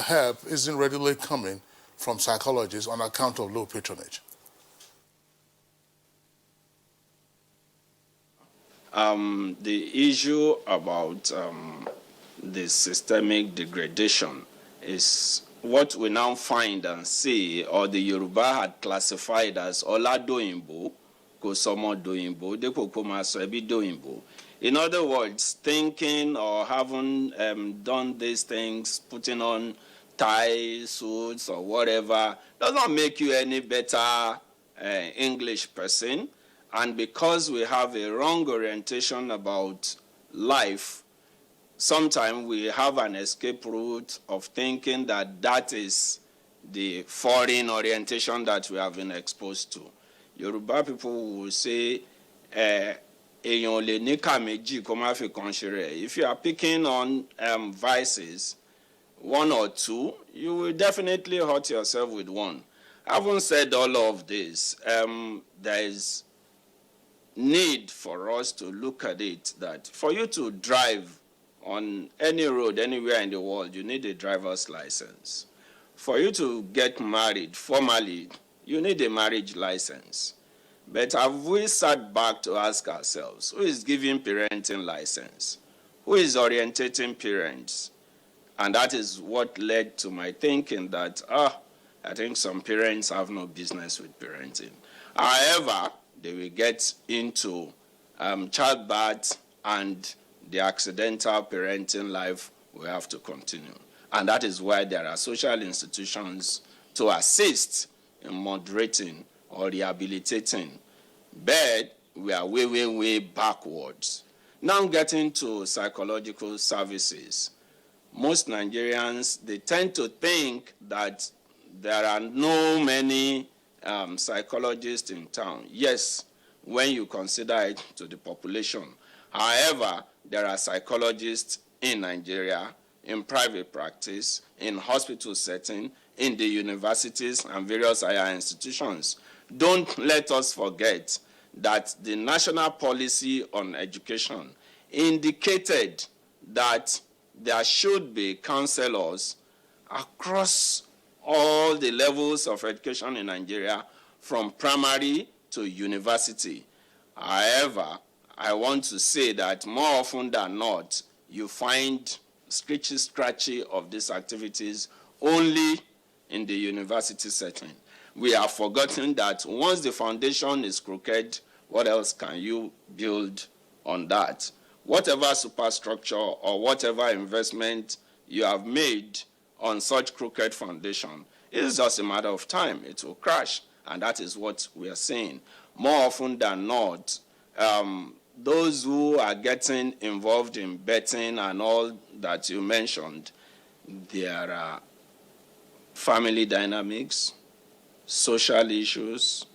help isn't readily coming from psychologists on account of low patronage. The issue about the systemic degradation is what we now find and see, or the Yoruba had classified as Oladoyinbo, Kosomodoyinbo, Depokomasoebidoyinbo. In other words, thinking or having done these things, putting on ties, suits, or whatever, does not make you any better English person. And because we have a wrong orientation about life, sometimes we have an escape route of thinking that that is the foreign orientation that we have been exposed to. Yoruba people will say, if you are picking on vices, 1 or 2, you will definitely hurt yourself with 1. Having said all of this, there is need for us to look at it that for you to drive on any road anywhere in the world, you need a driver's license. For you to get married formally, you need a marriage license. But have we sat back to ask ourselves, who is giving parenting license? Who is orientating parents? And that is what led to my thinking that, I think some parents have no business with parenting. However, they will get into childbirth, and the accidental parenting life will have to continue. And that is why there are social institutions to assist in moderating or rehabilitating. But we are way, way, way backwards. Now getting to psychological services. Most Nigerians, they tend to think that there are no many psychologists in town. Yes, when you consider it to the population. However, there are psychologists in Nigeria, in private practice, in hospital setting, in the universities and various higher institutions. Don't let us forget that the national policy on education indicated that there should be counselors across all the levels of education in Nigeria, from primary to university. However, I want to say that more often than not, you find scratchy of these activities only in the university setting. We have forgotten that once the foundation is crooked, what else can you build on that? Whatever superstructure or whatever investment you have made on such crooked foundation, it's just a matter of time. It will crash, and that is what we are seeing. More often than not, those who are getting involved in betting and all that you mentioned, there are family dynamics, social issues,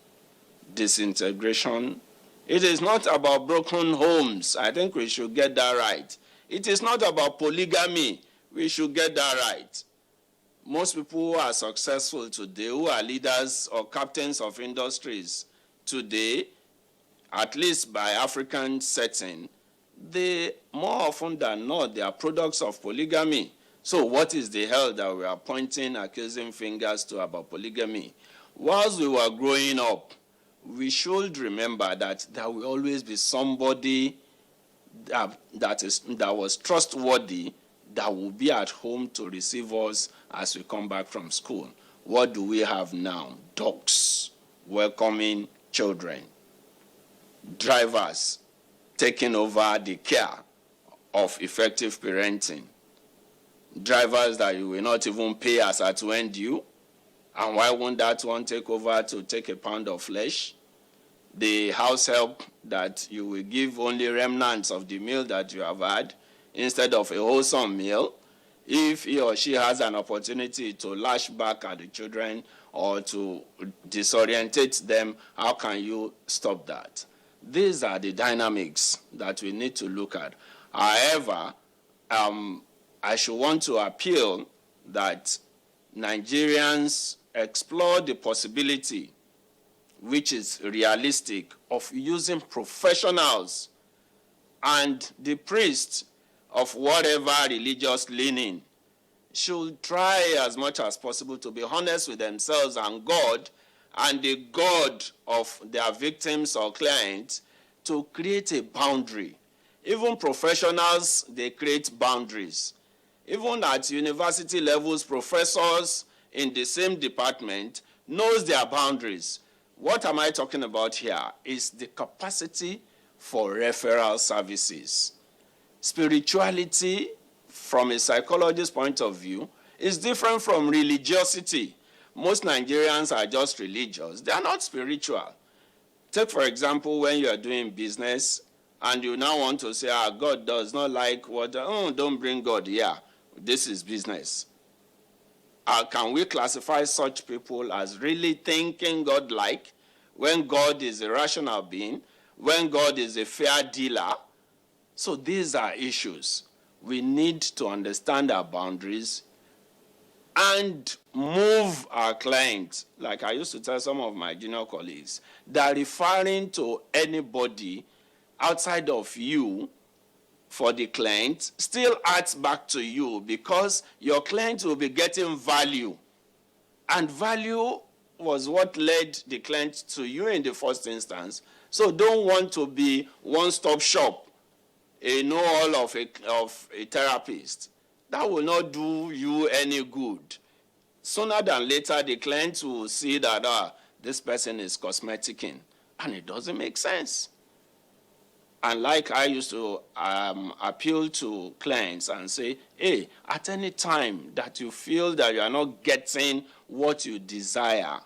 disintegration. It is not about broken homes. I think we should get that right. It is not about polygamy. We should get that right. Most people who are successful today, who are leaders or captains of industries today, at least by African setting, they more often than not, they are products of polygamy. So what is the hell that we are pointing accusing fingers to about polygamy? Whilst we were growing up, we should remember that there will always be somebody that was trustworthy, that will be at home to receive us as we come back from school. What do we have now? Dogs welcoming children, drivers taking over the care of effective parenting, drivers that you will not even pay as at when due. And why won't that one take over to take a pound of flesh? The house help that you will give only remnants of the meal that you have had instead of a wholesome meal. If he or she has an opportunity to lash back at the children or to disorientate them, how can you stop that? These are the dynamics that we need to look at. However, I should want to appeal that Nigerians explore the possibility, which is realistic, of using professionals and the priests of whatever religious leaning should try as much as possible to be honest with themselves and God and the God of their victims or clients to create a boundary. Even professionals, they create boundaries. Even at university levels, professors in the same department knows their boundaries. What am I talking about here is the capacity for referral services. Spirituality, from a psychologist's point of view, is different from religiosity. Most Nigerians are just religious. They are not spiritual. Take, for example, when you are doing business and you now want to say, God does not like what, don't bring God here. This is business. Can we classify such people as really thinking God-like when God is a rational being, when God is a fair dealer? So these are issues. We need to understand our boundaries and move our clients. Like I used to tell some of my junior colleagues, that referring to anybody outside of you for the client still adds back to you, because your client will be getting value. And value was what led the client to you in the first instance. So don't want to be one-stop shop, a know-all of a therapist. That will not do you any good. Sooner than later, the client will see that this person is cosmeticing, and it doesn't make sense. And like I used to appeal to clients and say, hey, at any time that you feel that you are not getting what you desire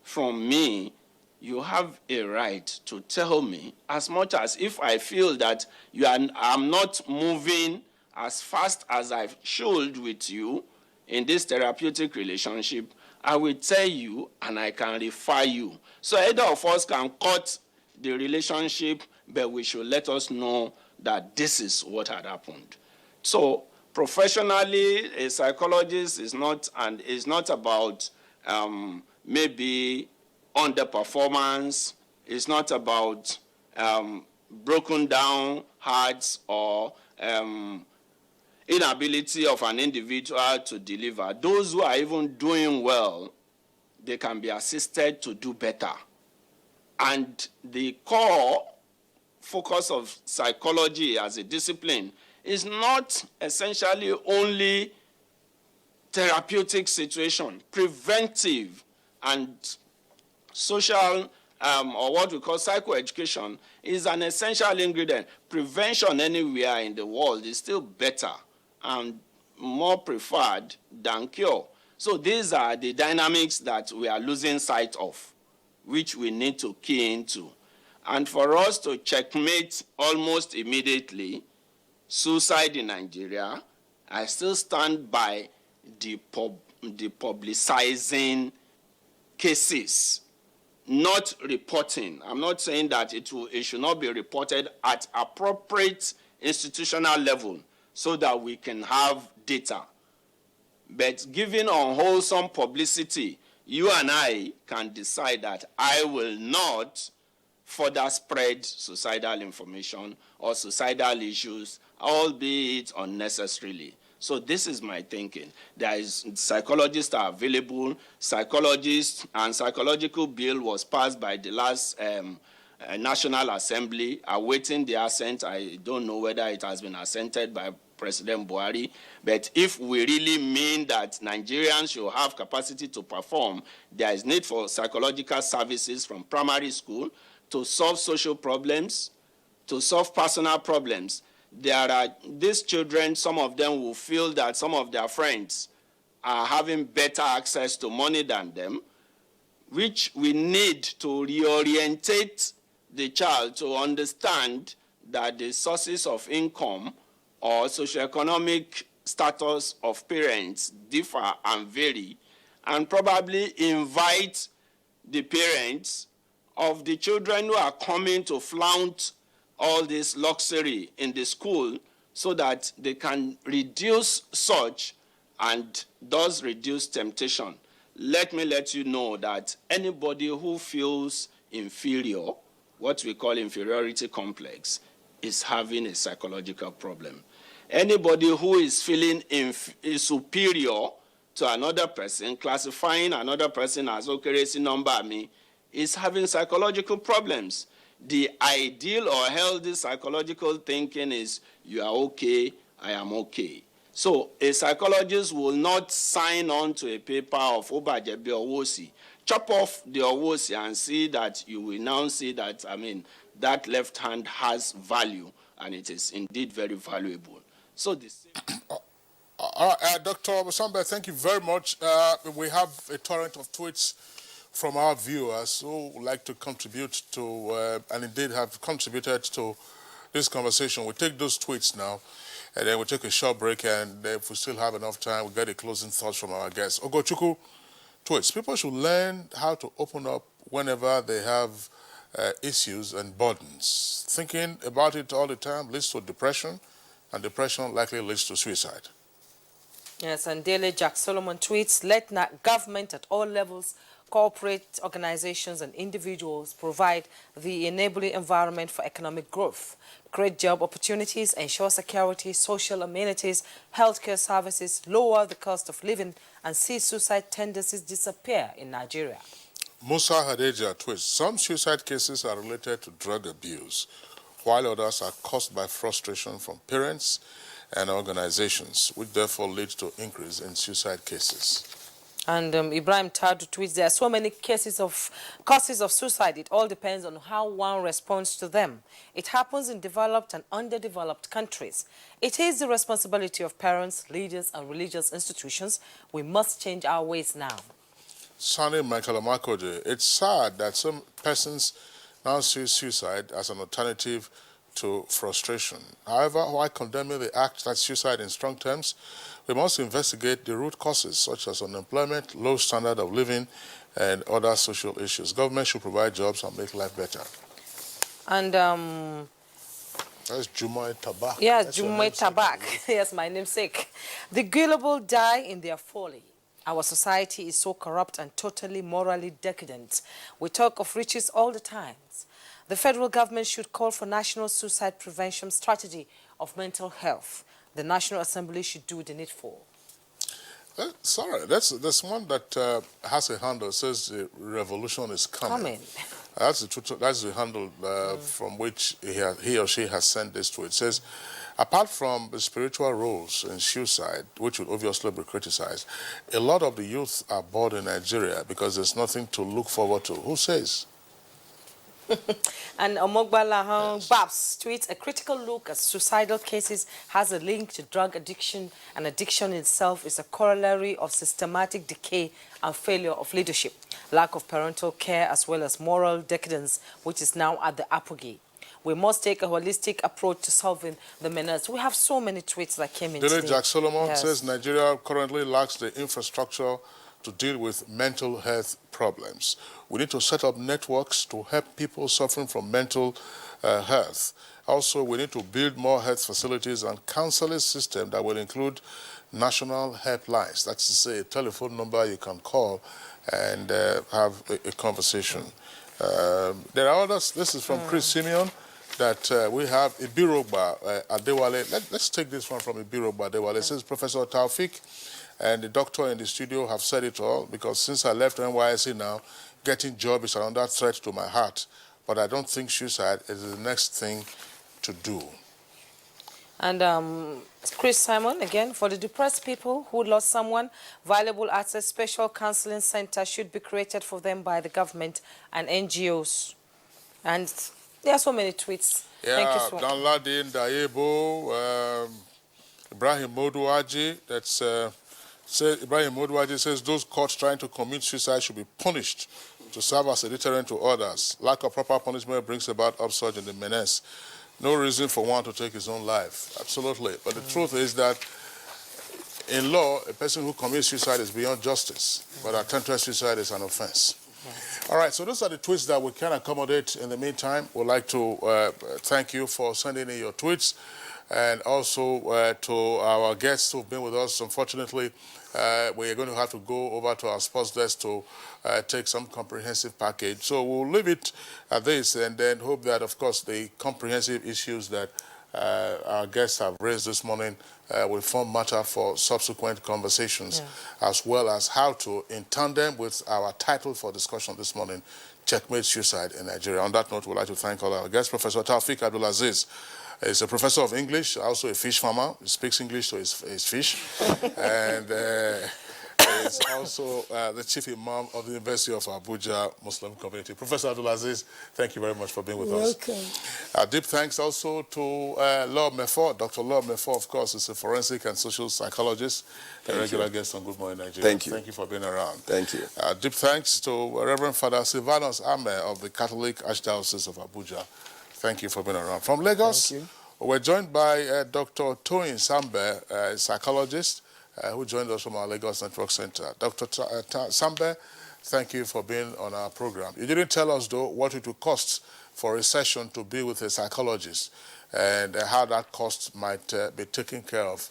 from me, you have a right to tell me, as much as if I feel that I'm not moving as fast as I should with you in this therapeutic relationship, I will tell you and I can refer you. So either of us can cut the relationship, but we should let us know that this is what had happened. So professionally, a psychologist is not about maybe underperformance. It's not about broken down hearts or inability of an individual to deliver. Those who are even doing well, they can be assisted to do better. And the core focus of psychology as a discipline is not essentially only therapeutic situation. Preventive and social, or what we call psychoeducation, is an essential ingredient. Prevention anywhere in the world is still better and more preferred than cure. So these are the dynamics that we are losing sight of, which we need to key into. And for us to checkmate almost immediately suicide in Nigeria, I still stand by the publicizing cases, not reporting. I'm not saying that it should not be reported at appropriate institutional level so that we can have data. But giving unwholesome publicity, you and I can decide that I will not further spread suicidal information or suicidal issues, albeit unnecessarily. So this is my thinking. Psychologists are available. Psychologists and psychological bill was passed by the last National Assembly, awaiting the assent. I don't know whether it has been assented by President Buhari. But if we really mean that Nigerians should have capacity to perform, there is need for psychological services from primary school to solve social problems, to solve personal problems. These children, some of them will feel that some of their friends are having better access to money than them, which we need to reorientate the child to understand that the sources of income or socioeconomic status of parents differ and vary, and probably invite the parents of the children who are coming to flaunt all this luxury in the school so that they can reduce such and thus reduce temptation. Let me let you know that anybody who feels inferior, what we call inferiority complex, is having a psychological problem. Anybody who is feeling superior to another person, classifying another person as okeresi number me, is having psychological problems. The ideal or healthy psychological thinking is, you are okay, I am okay. So a psychologist will not sign on to a paper of Obajebi Owosi. Chop off the Owosi and see that you will now see that, that left hand has value, and it is indeed very valuable. So this. All right, Dr. Obasanjo, thank you very much. We have a torrent of tweets from our viewers who would like to contribute to, and indeed have contributed to this conversation. We'll take those tweets now, and then we'll take a short break, and if we still have enough time, we'll get a closing thoughts from our guests. Ogochukwu tweets: people should learn how to open up whenever they have issues and burdens. Thinking about it all the time leads to depression, and depression likely leads to suicide. Yes, and Daily Jack Solomon tweets, let government at all levels, corporate organizations and individuals provide the enabling environment for economic growth, create job opportunities, ensure security, social amenities, healthcare services, lower the cost of living, and see suicide tendencies disappear in Nigeria. Musa Hadeja tweets, some suicide cases are related to drug abuse, while others are caused by frustration from parents and organizations, which therefore leads to increase in suicide cases. And Ibrahim Tadu tweets, there are so many causes of suicide. It all depends on how one responds to them. It happens in developed and underdeveloped countries. It is the responsibility of parents, leaders, and religious institutions. We must change our ways now. Sani Michael Amakoje, it's sad that some persons now see suicide as an alternative to frustration. However, while condemning the act that suicide in strong terms, we must investigate the root causes such as unemployment, low standard of living, and other social issues. Government should provide jobs and make life better. And that's Jumai Tabak. Yes, Jumai Tabak. Yes, my namesake. The gullible die in their folly. Our society is so corrupt and totally morally decadent. We talk of riches all the time. The federal government should call for national suicide prevention strategy of mental health. The National Assembly should do the needful. Sorry, that's one that has a handle that says the revolution is coming. That's the handle from which he or she has sent this to. It says, apart from the spiritual roles in suicide, which would obviously be criticized, a lot of the youth are bored in Nigeria because there's nothing to look forward to. Who says? And Omogbala Babs tweets, a critical look at suicidal cases has a link to drug addiction, and addiction itself is a corollary of systematic decay and failure of leadership, lack of parental care, as well as moral decadence, which is now at the apogee. We must take a holistic approach to solving the menace. We have so many tweets that came in today. Jack Solomon says Nigeria currently lacks the infrastructure to deal with mental health problems. We need to set up networks to help people suffering from mental health. Also, we need to build more health facilities and counseling system that will include national helplines. That's to say, a telephone number you can call and have a conversation. There are others. This is from Chris Simeon, that we have Ibirogba Adewale. Let's take this one from Ibirogba Adewale. It says, Professor Taufik and the doctor in the studio have said it all, because since I left NYSC now, getting job is another threat to my heart. But I don't think suicide is the next thing to do. And Chris Simon, again, for the depressed people who lost someone, valuable access special counseling center should be created for them by the government and NGOs. And there are so many tweets. Yeah, thank you so much. Danladin Dayebo, Ibrahim Moduaji, that's... Ibrahim Moduaji says those caught trying to commit suicide should be punished to serve as a deterrent to others. Lack of proper punishment brings about upsurge in the menace. No reason for one to take his own life. Absolutely. But the truth is that in law, a person who commits suicide is beyond justice. But attempted suicide is an offense. All right, so those are the tweets that we can accommodate. In the meantime, we'd like to thank you for sending in your tweets, and also to our guests who've been with us. Unfortunately, we're going to have to go over to our sports desk to take some comprehensive package. So we'll leave it at this, and then hope that, of course, the comprehensive issues that our guests have raised this morning will form matter for subsequent conversations, as well as how to, in tandem with our title for discussion this morning, Checkmate Suicide in Nigeria. On that note, we'd like to thank all our guests. Professor Taufik Abdulaziz is a professor of English, also a fish farmer. He speaks English to his fish. And is also the chief imam of the University of Abuja Muslim Community. Professor Abdulaziz, thank you very much for being with us. Welcome. Deep thanks also to Lord Mefor. Dr. Lord Mefor, of course, is a forensic and social psychologist, a regular guest on Good Morning Nigeria. Thank you. Thank you for being around. Thank you. Deep thanks to Reverend Father Silvanus Ame of the Catholic Archdiocese of Abuja. Thank you for being around. From Lagos, we're joined by Dr. Toyin Sambe, a psychologist, who joined us from our Lagos Network Center. Dr. Sambe, thank you for being on our program. You didn't tell us, though, what it would cost for a session to be with a psychologist and how that cost might be taken care of.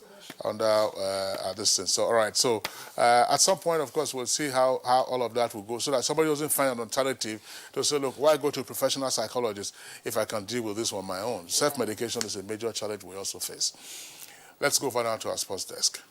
this thing. So, all right. So, at some point, of course, we'll see how all of that will go, so that somebody doesn't find an alternative to say, look, why go to a professional psychologist if I can deal with this on my own? Self-medication is a major challenge we also face. Let's go further to our sports desk.